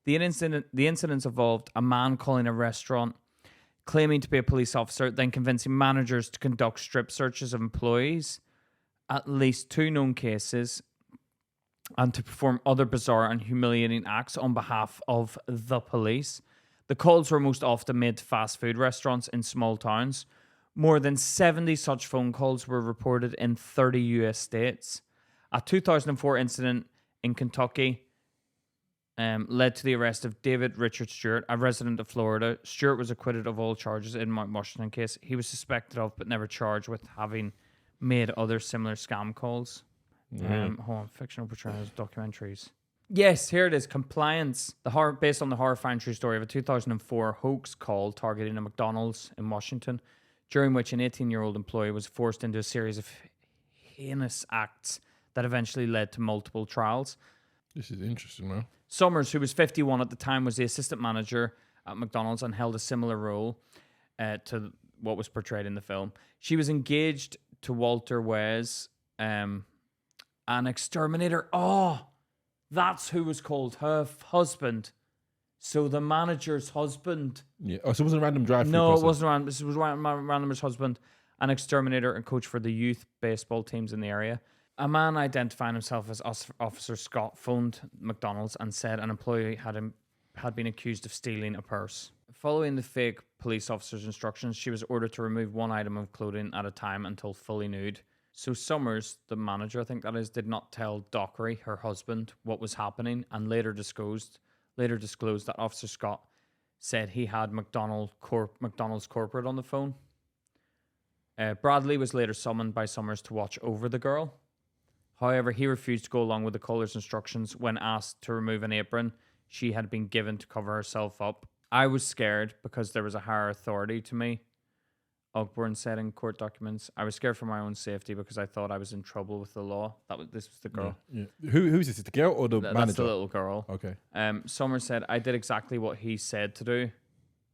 The incidents involved a man calling a restaurant, claiming to be a police officer, then convincing managers to conduct strip searches of employees, at least 2 known cases, and to perform other bizarre and humiliating acts on behalf of the police. The calls were most often made to fast food restaurants in small towns. More than 70 such phone calls were reported in 30 US states. A 2004 incident in Kentucky led to the arrest of David Richard Stewart, a resident of Florida. Stewart was acquitted of all charges in Mount Washington case. He was suspected of but never charged with having made other similar scam calls. Hold on, fictional portrayals, documentaries. Yes, here it is. Compliance. Based on the horrifying true story of a 2004 hoax call targeting a McDonald's in Washington, during which an 18-year-old employee was forced into a series of heinous acts that eventually led to multiple trials. This is interesting, man. Summers, who was 51 at the time, was the assistant manager at McDonald's and held a similar role to what was portrayed in the film. She was engaged to Walter Wes, an exterminator. Oh, that's who was called her husband. So the manager's husband. Yeah. Oh, so it wasn't a random drive-through No, person. it wasn't random. This was randomer's husband, an exterminator and coach for the youth baseball teams in the area. A man identifying himself as Officer Scott phoned McDonald's and said an employee had been accused of stealing a purse. Following the fake police officer's instructions, she was ordered to remove one item of clothing at a time until fully nude. So Summers, the manager, I think that is, did not tell Dockery, her husband, what was happening, and later disclosed that Officer Scott said he had McDonald's corporate on the phone. Bradley was later summoned by Summers to watch over the girl. However, he refused to go along with the caller's instructions when asked to remove an apron she had been given to cover herself up. I was scared because there was a higher authority to me, Ogburn said in court documents. I was scared for my own safety because I thought I was in trouble with the law. This was the girl. Yeah. Who's this? The girl or the manager? That's the little girl. Okay. Summers said, I did exactly what he said to do.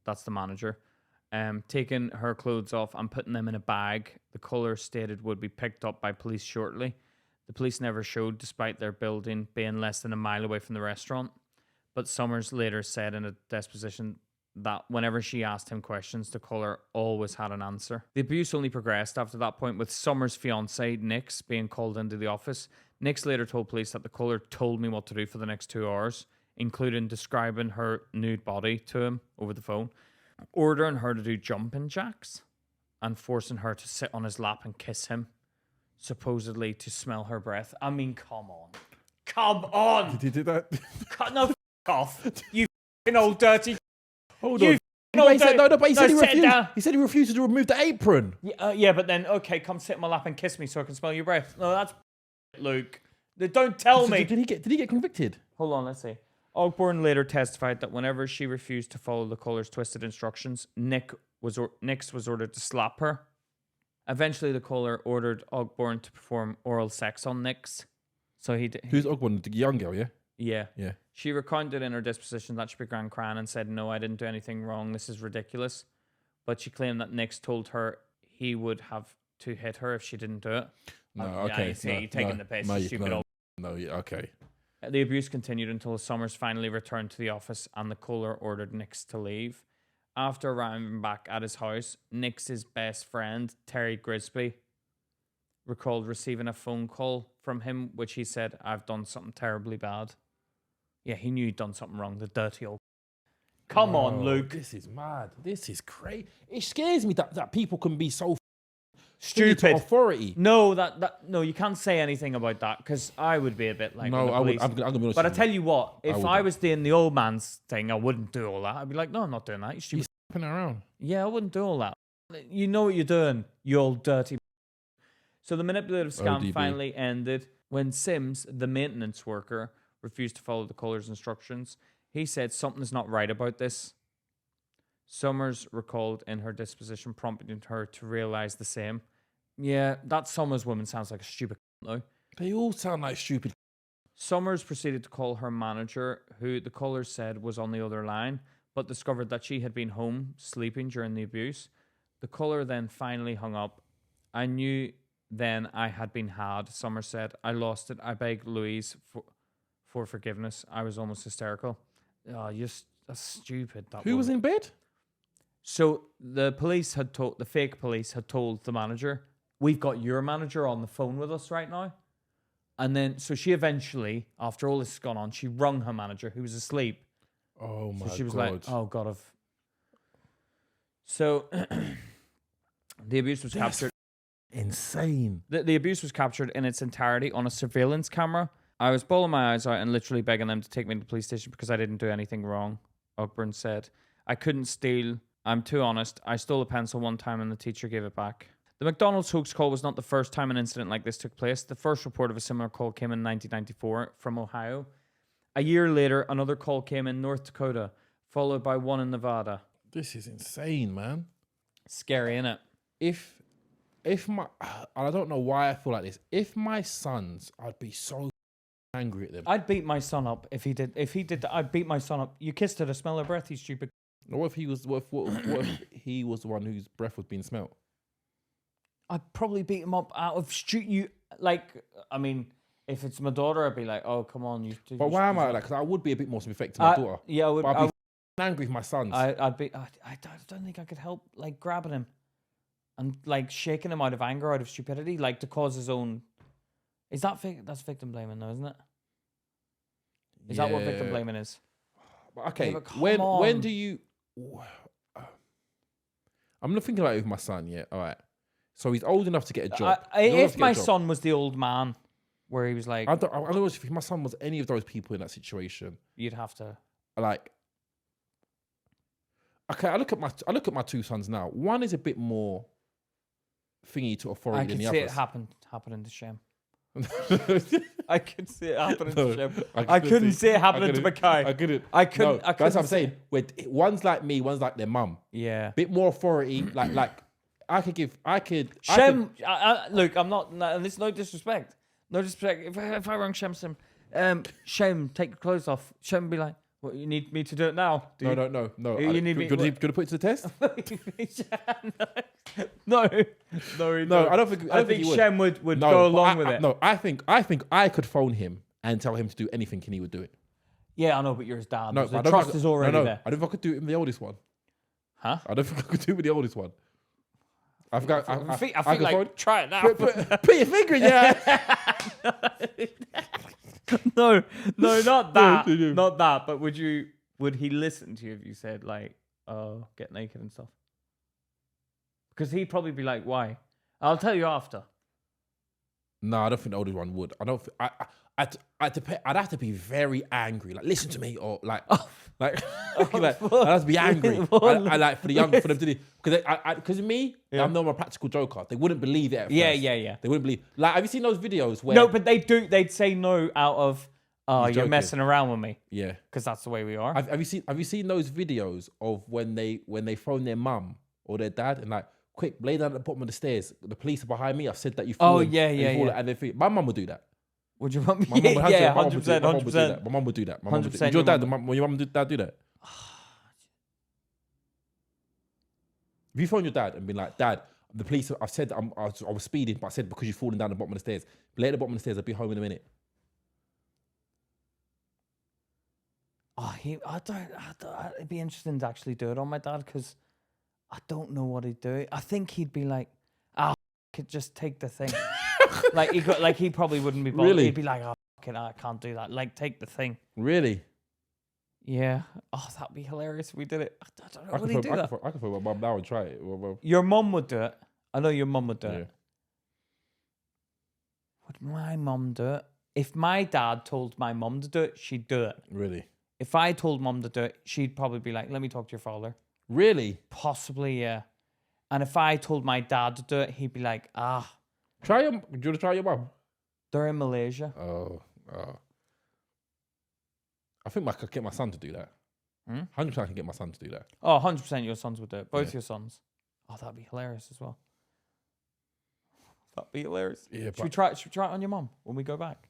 That's the manager. Taking her clothes off and putting them in a bag the caller stated would be picked up by police shortly. The police never showed, despite their building being less than a mile away from the restaurant. But Summers later said in a deposition that whenever she asked him questions, the caller always had an answer. The abuse only progressed after that point, with Summers' fiancé, Nix, being called into the office. Nix later told police that the caller told me what to do for the next 2 hours. including describing her nude body to him over the phone, ordering her to do jumping jacks, and forcing her to sit on his lap and kiss him, supposedly to smell her breath. I mean, come on. Come on! Did he do that? No, f*** off. You f***ing old dirty... Hold You on. f***ing old dirty... But he said he sit refused. down. He said he refused to remove the apron. Yeah, but then, okay, come sit in my lap and kiss me so I can smell your breath. No, that's Luke. Don't tell me. Did he get convicted? Hold on, let's see. Ogborn later testified that whenever she refused to follow the caller's twisted instructions, Nix was ordered to slap her. Eventually, the caller ordered Ogborn to perform oral sex on Nix. So he did. Who's Ogborn? The young girl, yeah? Yeah. Yeah. She recounted in her disposition that she began crying and said, "No, I didn't do anything wrong. This is ridiculous." But she claimed that Nix told her he would have to hit her if she didn't do it. No, Yeah, okay. you see, you're taking the piss, you stupid old... No, yeah, okay. The abuse continued until Summers finally returned to the office and the caller ordered Nix to leave. After arriving back at his house, Nix's best friend, Terry Grisby, recalled receiving a phone call from him, which he said, "I've done something terribly bad." Yeah, he knew he'd done something wrong, the dirty old... Come on, Luke. This is mad. This is crazy. It scares me that people can be so Stupid. Authority. No, no, you can't say anything about that because I would be a bit like... No, I would. I'm gonna be honest. But I with tell you what, if I wouldn't. was doing the old man's thing, I wouldn't do all that. I'd be like, no, I'm not doing that. You stupid. He's snapping around. Yeah, I wouldn't do all that. You know what you're doing, you old dirty... So the manipulative scam ODB. finally ended when Sims, the maintenance worker, refused to follow the caller's instructions. He said something's not right about this. Summers recalled in her disposition, prompting her to realize the same. Yeah, that Summers woman sounds like a stupid though. They all sound like stupid. Summers proceeded to call her manager, who the caller said was on the other line, but discovered that she had been home sleeping during the abuse. The caller then finally hung up. "I knew then I had been had," Summers said. "I lost it. I begged Louise for forgiveness. I was almost hysterical." Oh, that's stupid. Who was in bed? So the fake police had told the manager, "We've got your manager on the phone with us right now." And then, so she eventually, after all this has gone on, she rung her manager who was asleep. Oh my god. So she was like, "Oh God, So the abuse was captured. Insane. The abuse was captured in its entirety on a surveillance camera. "I was bawling my eyes out and literally begging them to take me to the police station because I didn't do anything wrong," Ogburn said. "I couldn't steal. I'm too honest. I stole a pencil one time and the teacher gave it back." The McDonald's hoax call was not the first time an incident like this took place. The first report of a similar call came in 1994 from Ohio. A year later, another call came in North Dakota, followed by one in Nevada. This is insane, man. Scary, innit? If my, I don't know why I feel like this. If my sons, I'd be so angry at them. I'd beat my son up if he did that. I'd beat my son up. You kissed her to smell her breath, you stupid. What if he was? What if he was the one whose breath was being smelt? I'd probably beat him up out of you. Like, I mean, if it's my daughter, I'd be like, "Oh, come on, you." But why am I like? Because I would be a bit more sympathetic to my daughter. Yeah, I would. But I'd be angry with my sons. I'd be. I don't think I could help like grabbing him and like shaking him out of anger, out of stupidity, like to cause his own. Is that that's victim blaming, though, isn't it? Is that what victim blaming is? Okay, Yeah, but when do you? I'm not thinking about it with my son yet. All right, so he's old enough to get a job. If my son was the old man, where he was like, I don't know if my son was any of those people in that situation. you'd have to. Like, okay, I look at my two sons now. One is a bit more thingy to authority I than could the see others. it happening to Shem. I could see it happening No, to Shem. I I couldn't see it happening to Mackay. I couldn't. I couldn't. No, that's what I'm saying. One's like me, one's like their mum. Yeah. Bit more authority. like I could. Shem, look, I'm not. And it's no disrespect. No disrespect. If I rang Shem, Shem, take your clothes off. Shem would be like, "What, you need me to do it now?" No. You need me. Gonna put it to the test? No, I don't think. I think he would. Shem would No, go but along with it. No, I think I could phone him and tell him to do anything, and he would do it. Yeah, I know, but you're his dad. No, The I don't trust think- is already no, there. I don't think I could do it with the oldest one. Huh? I don't think I could do it with the oldest one. I think like, try it now. Put your finger in your eye. No, not that. Not that. But would he listen to you if you said like, "Oh, get naked and stuff"? Because he'd probably be like, "Why?" I'll tell you after. No, I don't think the older one would. I don't. I'd have to be very angry. Like, listen to me, or like, like I'd have to be angry. I like for them to do because me, I'm not a practical joker. They wouldn't believe it at first. Yeah. They wouldn't believe. Like, have you seen those videos where? No, but they do. They'd say no out of, "Oh, you're messing around with me." Yeah, because that's the way we are. Have you seen those videos of when they phone their mum or their dad and like, quick, lay down at the bottom of the stairs. The police are behind me. I've said that you've fallen. Yeah. And they think, my mum would do that. Would your mum? My mum would 100%. My mum would do that. 100%. Would your dad? Will your mum and dad do that? If you phone your dad and be like, "Dad, the police, I've said I was speeding, but I said because you've fallen down the bottom of the stairs. Lay at the bottom of the stairs. I'll be home in a minute." Oh, it'd be interesting to actually do it on my dad because I don't know what he'd do. I think he'd be like, could just take the thing. He probably wouldn't be bothered. Really? He'd be like, "Oh, I can't do that." Like, take the thing. Really? Yeah. Oh, that'd be hilarious if we did it. I don't know. Would he do that? I can phone my mum now and try it. Well, Your mum would do it. I know your mum would do yeah. it. Would my mum do it? If my dad told my mum to do it, she'd do it. Really? If I told mum to do it, she'd probably be like, "Let me talk to your father." Really? Possibly, yeah. And if I told my dad to do it, he'd be like, Do you want to try your mum? they're in Malaysia. Oh. I think I could get my son to do that. 100% I can get my son to do that. Oh, 100% your sons would do it. Both your sons. Oh, that'd be hilarious as well. That'd be hilarious. Yeah, Should we try it on your mum when we go back?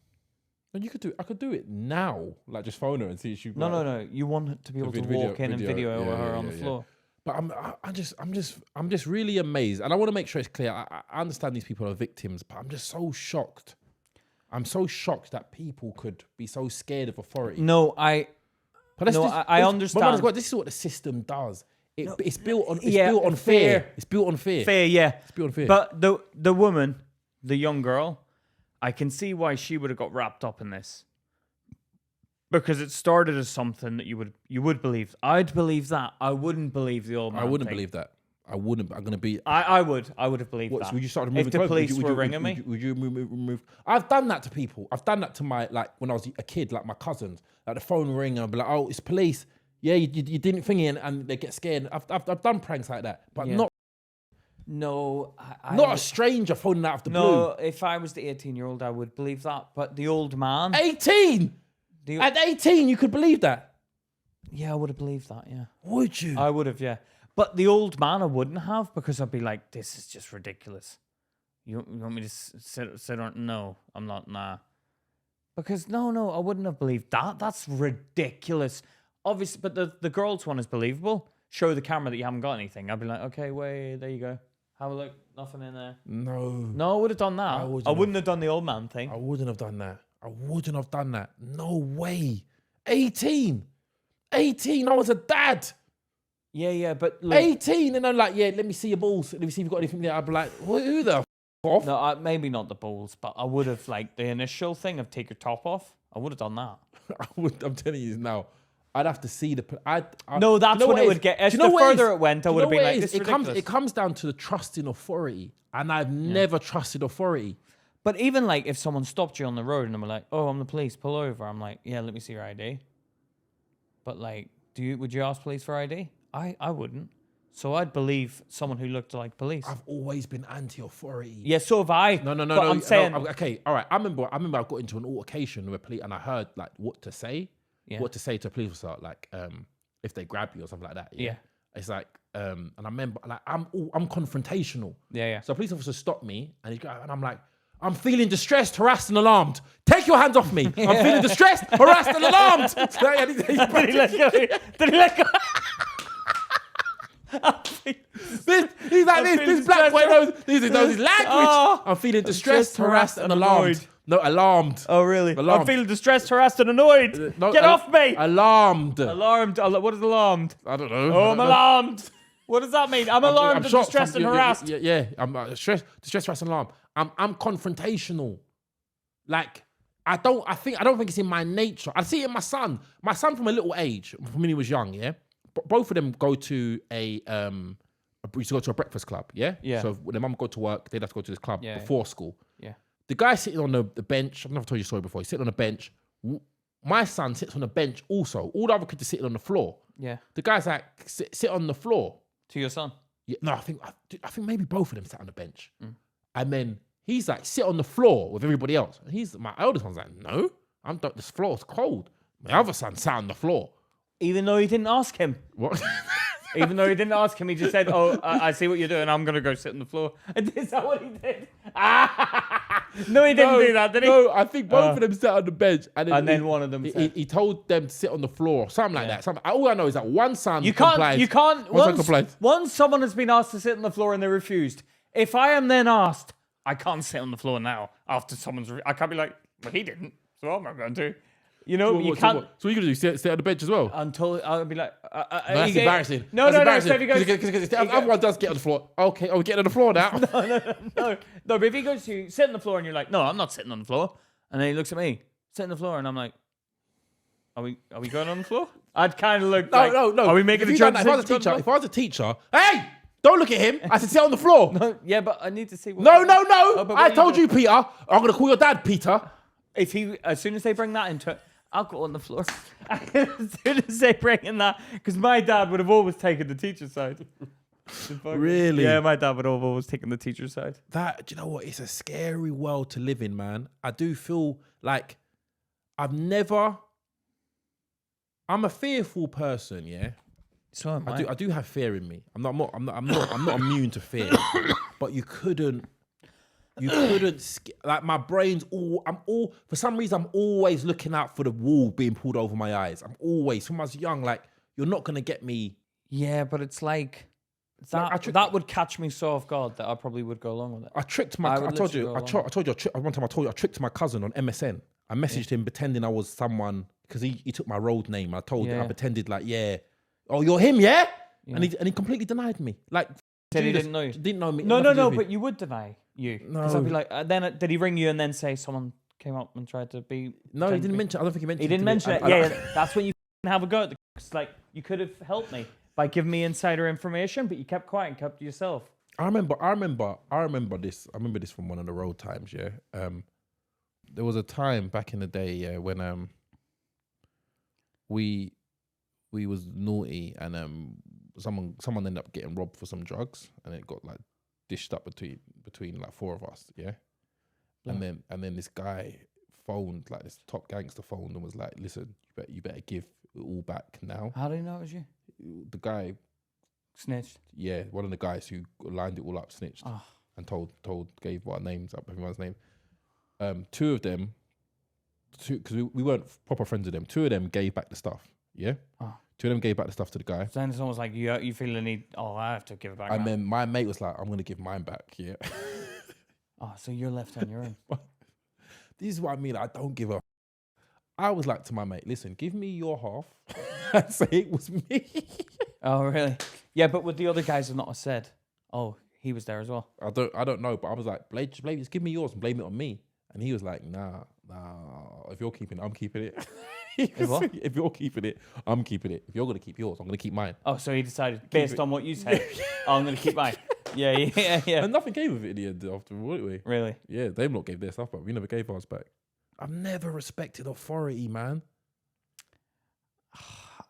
And I could do it now. Like, just phone her and see if she. No. You want to be able to walk in and video her on the floor. But I'm just really amazed, and I want to make sure it's clear. I understand these people are victims, but I'm just so shocked. I'm so shocked that people could be so scared of authority. No, I understand. But this is what the system does. It's built on fear. It's built on fear. Fear, yeah. It's built on fear. But the woman, the young girl, I can see why she would have got wrapped up in this. Because it started as something that you would believe. I'd believe that. I wouldn't believe the old man. I wouldn't thing. believe that. I wouldn't. I'm gonna be. I would have believed that. So would you start removing if the clothes? police were ringing me? Would you remove? I've done that to people. I've done that to my when I was a kid, like my cousins. Like the phone ring, and I'd be like, "Oh, it's police." Yeah, you didn't think it, and they get scared. I've done pranks like that, but not. No, not a stranger phoning out of the blue. No, if I was the 18-year-old, I would believe that. But the old man, 18. At 18, you could believe that. Yeah, I would have believed that. Yeah, would you? I would have. Yeah, but the old man, I wouldn't have because I'd be like, "This is just ridiculous." You want me to sit on? No, I'm not. Nah, because no, I wouldn't have believed that. That's ridiculous. Obviously, but the girls one is believable. Show the camera that you haven't got anything. I'd be like, okay, wait, there you go. Have a look. Nothing in there. No, I would have done that. I wouldn't have done the old man thing. I wouldn't have done that. No way. 18. I was a dad. Yeah, but look, 18, and I'm like, yeah, let me see your balls. Let me see if you've got anything there. I'd be like, who the off? No, maybe not the balls, but I would have like the initial thing of take your top off. I would have done that. I'm telling you now. I'd have to see the. No, that's when it would get. As the further it went, I would have been like, "This is ridiculous." It comes down to the trust in authority, and I've never trusted authority. But even like if someone stopped you on the road and they were like, "Oh, I'm the police, pull over," I'm like, "Yeah, let me see your ID." But like, would you ask police for ID? I wouldn't. So I'd believe someone who looked like police. I've always been anti-authority. Yeah, so have I. No. But I'm saying, okay, all right. I remember I got into an altercation with a police, and I heard like what to say. Yeah. What to say to a police officer, like if they grab you or something like that. Yeah. It's like and I remember like I'm confrontational. Yeah. So a police officer stopped me and I'm like, I'm feeling distressed, harassed, and alarmed. Take your hands off me. I'm feeling distressed, harassed, and alarmed. Did he let go? He's like this black boy knows his language. I'm feeling distressed, harassed, and alarmed. No, alarmed. Oh, really? Alarmed. I'm feeling distressed, harassed, and annoyed. Get off me! Alarmed. Alarmed. What is alarmed? I don't know. Oh, I'm alarmed. What does that mean? I'm alarmed and shocked. distressed and harassed. Yeah. I'm distressed, harassed, and alarmed. I'm confrontational. Like, I don't think it's in my nature. I see it in my son. My son from a little age, from when he was young, yeah. Both of them go to used to go to a breakfast club, yeah? Yeah. So when their mum go to work, they'd have to go to this club before school. Yeah. The guy sitting on the bench, I've never told you a story before, he's sitting on the bench. My son sits on the bench also. All the other kids are sitting on the floor. Yeah. The guy's like, sit on the floor. To your son? Yeah, no, I think maybe both of them sat on the bench. And then he's like, sit on the floor with everybody else. And my eldest one's like, no, this floor's cold. My other son sat on the floor. Even though he didn't ask him. What? Even though he didn't ask him, he just said, "Oh, I see what you're doing. I'm gonna go sit on the floor." Is that what he did? No, he didn't do that, did he? No, I think both of them sat on the bench, and then one of them he told them to sit on the floor, or something like that. All I know is that one son You complied. can't. Once someone has been asked to sit on the floor and they refused. If I am then asked, I can't sit on the floor now after someone's. I can't be like, well, he didn't, so I'm not going to. You know, you can't. So what are you gonna do? Sit on the bench as well? Until I'll be like, that's embarrassing. No. Because everyone does get on the floor. Okay, we getting on the floor now. No. But if he goes to sit on the floor and you're like, no, I'm not sitting on the floor, and then he looks at me, sit on the floor, and I'm like, are we going on the floor? I'd kind of look. No. Are we making a joke? If I was a teacher, hey, don't look at him. I said sit on the floor. No, yeah, but I need to see. No. I told you, Peter. I'm gonna call your dad, Peter. As soon as they bring that into it, I'll go on the floor. As soon as they bring in that, because my dad would have always taken the teacher's side. Really? Yeah, my dad would have always taken the teacher's side. Do you know what? It's a scary world to live in, man. I do feel like I'm a fearful person, yeah. So am I. I do have fear in me. I'm not immune to fear. But you couldn't like my brain's for some reason I'm always looking out for the wall being pulled over my eyes. I'm always, from when I was young, like, you're not gonna get me. Yeah, but it's like that would catch me so off guard that I probably would go along with it. I tricked my one time I told you I tricked my cousin on MSN. I messaged him pretending I was someone because he took my road name. I told him, I pretended like, oh, you're him, yeah? And he completely denied me. Like, said he didn't know you. Didn't know me. No, but you would deny you. No. Because I'd be like, then did he ring you and then say someone came up and tried to be... No, he didn't mention. I don't think he mentioned. He didn't mention it. Yeah, that's when you have a go at the... It's like, you could have helped me by giving me insider information, but you kept quiet and kept to yourself. I remember this. I remember this from one of the road times. Yeah. There was a time back in the day, when we was naughty and someone ended up getting robbed for some drugs, and it got like dished up between like four of us. Yeah. And then this guy phoned, like this top gangster phoned and was like, "Listen, you better give it all back now." How do you know it was you? The guy snitched. Yeah, one of the guys who lined it all up snitched and gave our names up, everyone's name. Two of them, because we weren't proper friends with them. Two of them gave back the stuff. Yeah. Two of them gave back the stuff to the guy. So then it's almost like you feel the need. Oh, I have to give it back. And then my mate was like, "I'm gonna give mine back." Yeah. So you're left on your own. This is what I mean. I don't give a. I was like to my mate, "Listen, give me your half and say it was me." Oh, really? Yeah, but would the other guys have not said, "Oh, he was there as well"? I don't know, but I was like, "Blame, just give me yours and blame it on me." And he was like, "Nah. If you're keeping it, I'm keeping it." If you're keeping it, I'm keeping it. If you're gonna keep yours, I'm gonna keep mine. Oh, so he decided based on what you said, I'm gonna keep mine. Yeah. And nothing came of it in the end after, did we? Really? Yeah, they not gave their stuff back. We never gave ours back. I've never respected authority, man.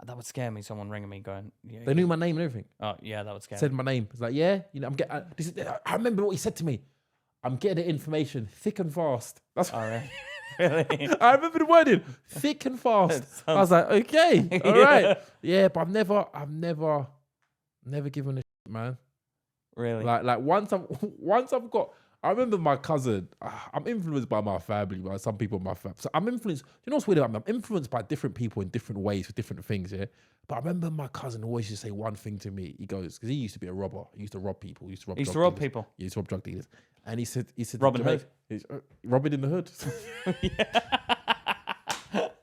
That would scare me. Someone ringing me going, they knew my name and everything. Oh yeah, that would scare me. Said my name. It's like, yeah, I'm getting. I remember what he said to me. I'm getting the information thick and fast. That's all right. Really? I remember the wording, thick and fast. I was like, okay, all right. Yeah, but I've never given a shit, man. Really? Like once I've got, I remember my cousin, I'm influenced by my family, by some people in my family. So I'm influenced, you know what's weird about me? I'm influenced by different people in different ways for different things, yeah? But I remember my cousin always used to say one thing to me. He goes, because he used to be a robber. He used to rob people. He used to rob people. He used to rob drug dealers. And he said, Robin Hood. Robin in the Hood.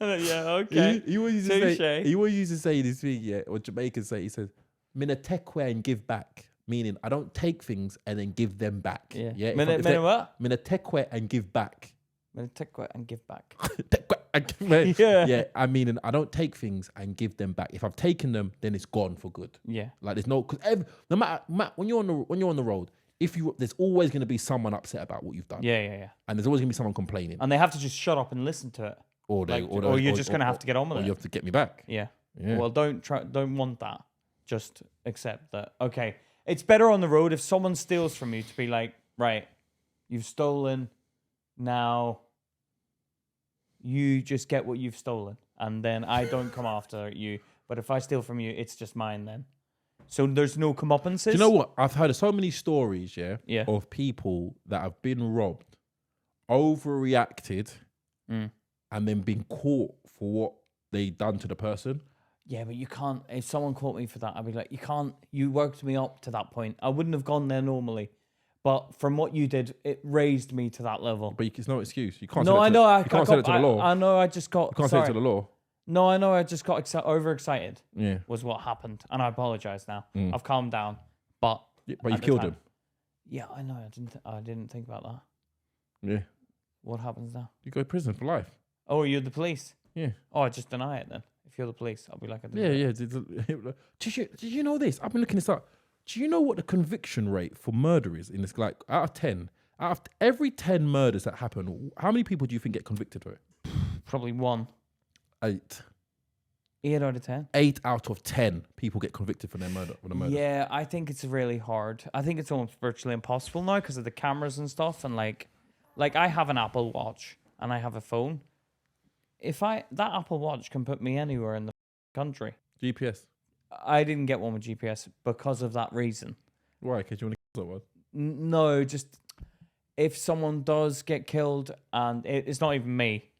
Yeah, okay. He always used to say this thing, yeah, or Jamaicans say, he says, "Mina take away and give back." Meaning, I don't take things and then give them back. Yeah. Mina what? Mina take away and give back. I'm gonna take what and give back. Yeah, I mean, and I don't take things and give them back. If I've taken them, then it's gone for good. Yeah. Like there's no, because no matter when you're on the road, there's always going to be someone upset about what you've done. Yeah. And there's always going to be someone complaining. And they have to just shut up and listen to it. Or you're just gonna have to get on with it. Or you have to get me back. Yeah. Yeah. Well, don't want that. Just accept that. Okay, it's better on the road if someone steals from you to be like, right, you've stolen. Now you just get what you've stolen, and then I don't come after you. But if I steal from you, it's just mine then. So there's no comeuppances. Do you know what? I've heard of so many stories, Yeah. of people that have been robbed, overreacted, and then been caught for what they done to the person. Yeah, but you can't. If someone caught me for that, I'd be like, you can't. You worked me up to that point. I wouldn't have gone there normally, but from what you did, it raised me to that level. But it's no excuse. You can't. No, I know. You can't say it to the law. I know. I just got. You can't say it to the law. No, I know. I just got overexcited. Yeah. Was what happened, and I apologize now. I've calmed down, but But you've killed him. Yeah, I know. I didn't think about that. Yeah. What happens now? You go to prison for life. Oh, you're the police. Yeah. Oh, I just deny it then. If you're the police, I'll be like, I didn't Yeah. Did you know this? I've been looking this up. Do you know what the conviction rate for murder is in this? Like out of 10, out of every 10 murders that happen, how many people do you think get convicted for it? Probably 1. 8. 8 out of 10. 8 out of 10 people get convicted for their murder. Yeah, I think it's really hard. I think it's almost virtually impossible now because of the cameras and stuff. And like I have an Apple Watch and I have a phone. That Apple Watch can put me anywhere in the country. GPS. I didn't get one with GPS because of that reason. Why? Because you want to kill someone? No, just if someone does get killed and it's not even me,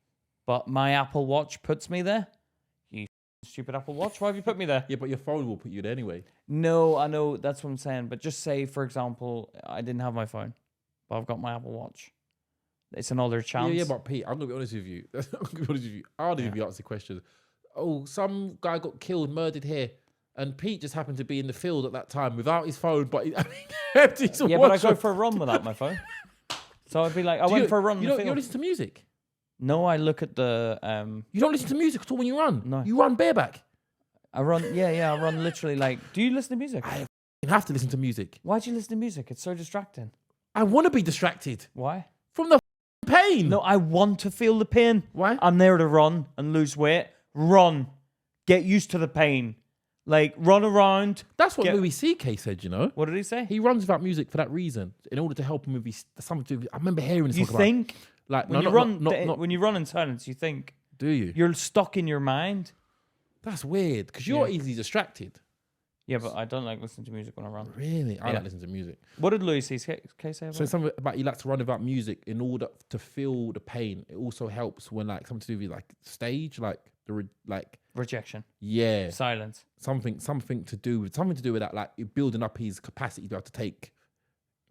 but my Apple Watch puts me there. You stupid Apple Watch, why have you put me there? Yeah, but your phone will put you there anyway. No, I know, that's what I'm saying. But just say, for example, I didn't have my phone, but I've got my Apple Watch. It's another chance. Yeah, but Pete, I'm going to be honest with you. I don't even answer questions. Oh, some guy got killed, murdered here. And Pete just happened to be in the field at that time without his phone, but he kept his watch. But I go for a run without my phone. So I'd be like, I went for a run in the field. You don't listen to music? No, I look at the... You don't listen to music at all when you run? No. You run bareback? I run, I run literally like... Do you listen to music? I have to listen to music. Why do you listen to music? It's so distracting. I want to be distracted. Why? From the pain. No, I want to feel the pain. Why? I'm there to run and lose weight. Run. Get used to the pain. Like, run around. That's what Louis C.K. said, you know? What did he say? He runs without music for that reason, in order to help him with something to do with... I remember hearing this. You think? Like, when you run in silence, you think... Do you? You're stuck in your mind. That's weird, because you're easily distracted. Yeah, but I don't like listening to music when I run. Really? I like listening to music. What did Louis C.K. say about it? Something about you like to run without music in order to feel the pain. It also helps when like something to do with like stage, like rejection. Yeah. Silence. Something to do with that, like building up his capacity to be able to take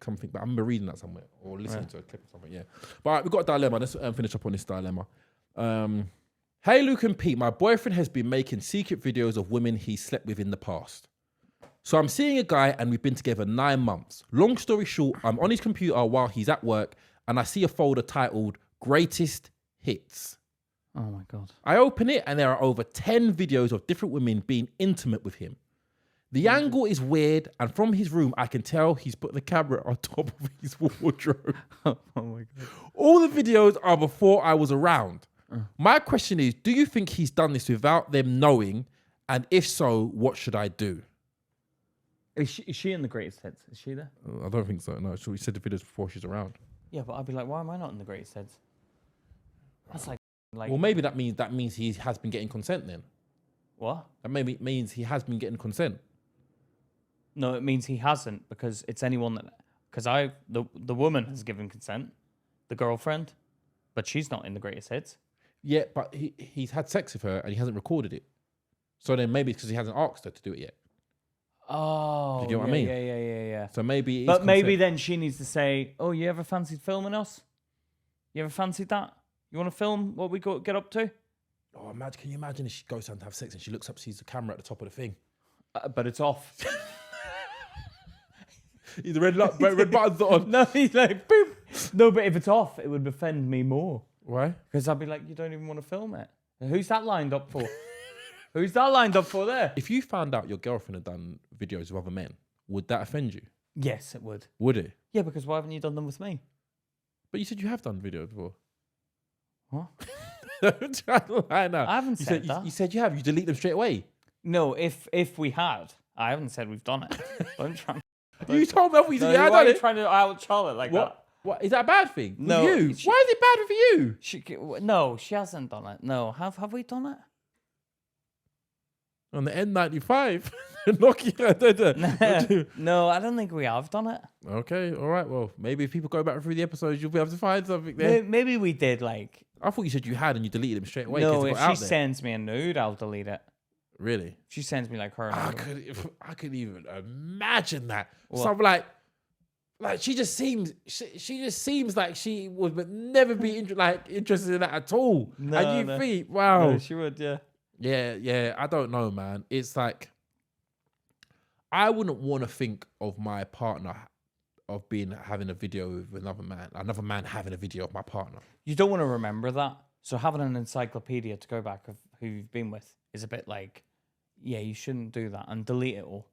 something. But I remember reading that somewhere or listening to a clip or something. Yeah. But we've got a dilemma. Let's finish up on this dilemma. Hey, Luke and Pete, my boyfriend has been making secret videos of women he slept with in the past. So I'm seeing a guy and we've been together 9 months. Long story short, I'm on his computer while he's at work and I see a folder titled Greatest Hits. Oh my God. I open it and there are over 10 videos of different women being intimate with him. The angle is weird and from his room I can tell he's put the camera on top of his wardrobe. Oh my God. All the videos are before I was around. My question is, do you think he's done this without them knowing? And if so, what should I do? Is she in the greatest hits? Is she there? I don't think so. No, she said the videos before she's around. Yeah, but I'd be like, why am I not in the greatest hits? That's like. Well, maybe that means he has been getting consent then. What? That maybe means he has been getting consent. No, it means he hasn't because it's anyone that. Because the woman has given consent, the girlfriend, but she's not in the greatest hits. Yeah, but he's had sex with her and he hasn't recorded it. So then maybe it's because he hasn't asked her to do it yet. Oh, do you get what I mean? Yeah. So maybe, but maybe then she needs to say, "Oh, you ever fancied filming us? You ever fancied that? You want to film what we get up to?" Oh, can you imagine if she goes down to have sex and she looks up, sees the camera at the top of the thing, but it's off. The red button's on. No, he's like, boop. No, but if it's off, it would offend me more. Why? Because I'd be like, you don't even want to film it. Who's that lined up for? Who's that lined up for there? If you found out your girlfriend had done videos with other men, would that offend you? Yes, it would. Would it? Yeah, because why haven't you done them with me? But you said you have done videos before. What? Don't try to lie now. I haven't said that. You said you have. You delete them straight away. No, if we had, I haven't said we've done it. Don't try. You told me you said you had why done are you it. trying to out Charlotte like that? What is that a bad thing? No, With you? Why is it bad for you? No, she hasn't done it. No, have we done it? On the N95, Nokia. No, I don't think we have done it. Okay, all right. Well, maybe if people go back through the episodes, you'll be able to find something there. Maybe we did. Like, I thought you said you had and you deleted them straight away. no, 'cause it if got she out there. sends me a nude, I'll delete it. Really? If she sends me like her. I nude. could even imagine that. What? So I'm like she just seems like she would never be interested in that at all. No, and you no. think, wow, No, she would, yeah. yeah. I don't know, man. It's like I wouldn't want to think of my partner of having a video with another man having a video of my partner. You don't want to remember that. So having an encyclopedia to go back of who you've been with is a bit like, yeah, you shouldn't do that and delete it all.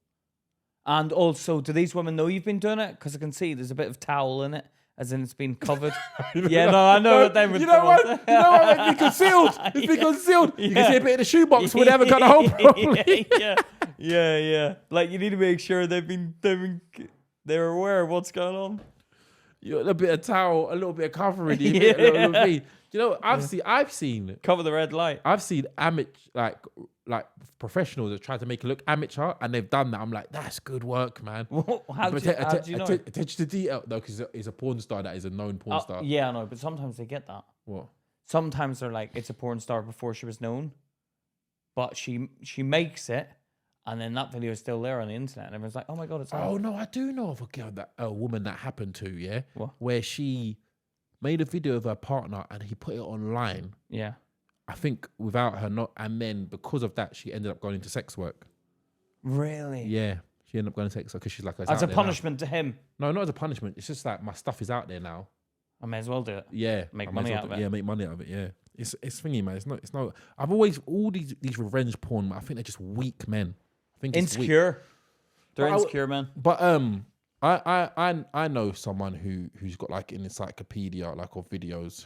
And also, do these women know you've been doing it? Because I can see there's a bit of towel in it, as in it's been covered. Yeah, no, I know what they would. You know what? It's been concealed. It's been concealed. You can see a bit of the shoebox where they haven't got the hole properly. yeah. Like you need to make sure they're aware of what's going on. You got a bit of towel, a little bit of covering. You know, I've seen Cover the red light. I've seen amateur like professionals that try to make it look amateur, and they've done that. I'm like, that's good work, man. How do you know? Attention to detail, though, because he's a porn star that is a known porn star. Yeah, I know, but sometimes they get that. What? Sometimes they're like, it's a porn star before she was known, but she makes it, and then that video is still there on the internet, and everyone's like, oh my god, it's on. Oh no, I do know of a woman that happened to, yeah, What? where she made a video of her partner and he put it online. Yeah. I think without her not, and then because of that, she ended up going into sex work. Really? Yeah, she ended up going to sex work because she's like, As a punishment to him. No, not as a punishment. It's just like my stuff is out there now. I may as well do it. Yeah, Make I might money as out well of it. Yeah, make money out of it. Yeah, it's thingy, man. It's not. I've always all these revenge porn. I think they're just weak men. I think it's weak. Insecure. They're But insecure, man. But I know someone who's got like an encyclopedia like of videos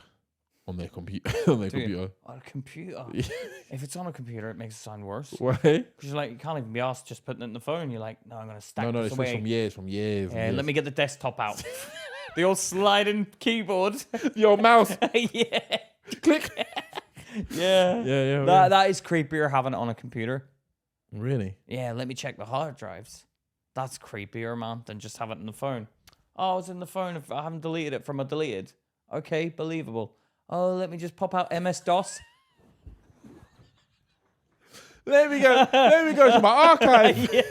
on their computer On a computer. If it's on a computer, it makes it sound worse. Why? Because you're like, you can't even be asked just putting it in the phone. You're like, no, I'm gonna stack No, this it's away. from years. Yeah, let me get the desktop out. The old sliding keyboard. Your mouse. Yeah. Click. Yeah. Yeah. That is creepier having it on a computer. Really? Yeah, let me check the hard drives. That's creepier, man, than just have it in the phone. Oh, it's in the phone. If I haven't deleted it from a deleted. Okay, believable. Oh, let me just pop out MS-DOS. Let me go to my archive. Yeah.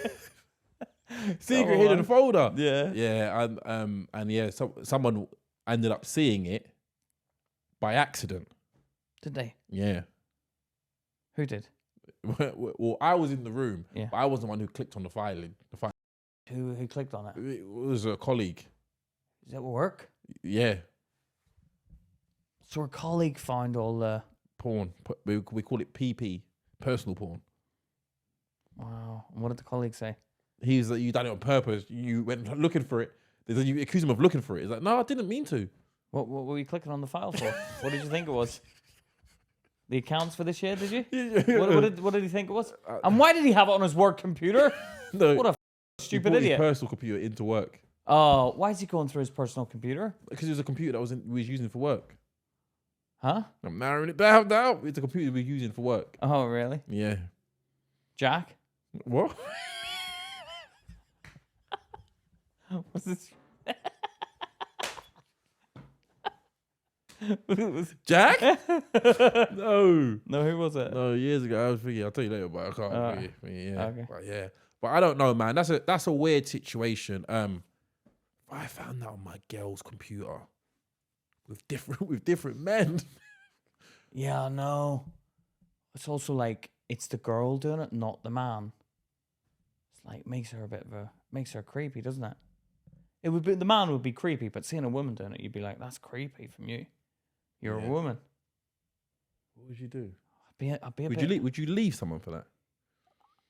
Secret Oh, hidden man. folder. Yeah. Yeah, and yeah, someone ended up seeing it by accident. Did they? Yeah. Who did? Well, I was in the room, Yeah. but I wasn't the one who clicked on the file. Who clicked on it? It was a colleague. Is it work? Yeah, So her colleague found all the... porn. We call it PP, personal porn. Wow. And what did the colleague say? He's like, you done it on purpose. You went looking for it. You accuse him of looking for it. He's like, no, I didn't mean to. What were you clicking on the file for? What did you think it was? The accounts for this year, did you? What did he think it was? And why did he have it on his work computer? No, What a stupid he brought idiot. his personal computer into work Oh, why is he going through his personal computer? because it was a computer that we was using for work. Huh? I'm narrowing it down now. It's a computer we're using for work. Oh, really? Yeah. Jack? What? Was this... Jack? No. No, who was it? No, years ago I was thinking. I'll tell you later, but I can't. Yeah. Okay. But yeah. But I don't know, man. That's a weird situation. I found that on my girl's computer with different men. Yeah, no. It's also like, it's the girl doing it, not the man. It's like, makes her creepy, doesn't it? It would be, the man would be creepy, but seeing a woman doing it, you'd be like, that's creepy from you. You're a woman. What would you do? Would you leave someone for that?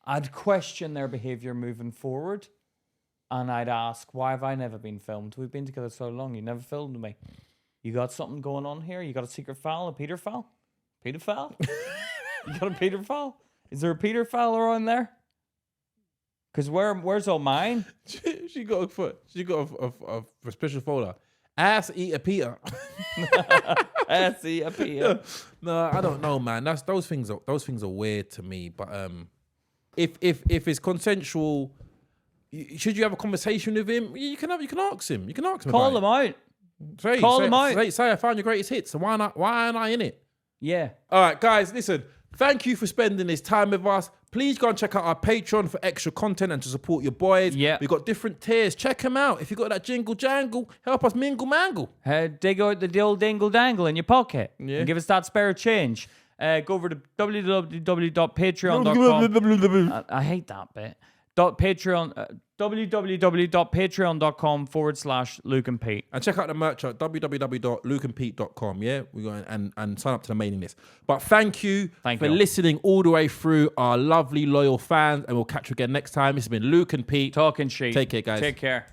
I'd question their behavior moving forward, and I'd ask, why have I never been filmed? We've been together so long. You never filmed me. You got something going on here? You got a secret file, a pedophile? Pedophile? You got a pedophile? Is there a pedophile around there? Because where's all mine? She got a special folder. Ass eat a Peter. Ass eat a Peter. No, I don't know, man. Those things are weird to me. But if it's consensual, should you have a conversation with him? You can ask him. You can ask him. Call him out. Call him out. Say I found your greatest hits. So why aren't I in it? Yeah. All right, guys. Listen. Thank you for spending this time with us. Please go and check out our Patreon for extra content and to support your boys. Yeah. We've got different tiers. Check them out. If you got that jingle jangle, help us mingle mangle. Dig out the old dingle dangle in your pocket. Yeah. And give us that spare change. Go over to www.patreon.com. I hate that bit. www.patreon.com/Luke and Pete. And check out the merch at www.lukeandpete.com. Yeah, we go and sign up to the mailing list. But thank you for listening all the way through, our lovely loyal fans, and we'll catch you again next time. This has been Luke and Pete talking shit. Take care, guys. Take care.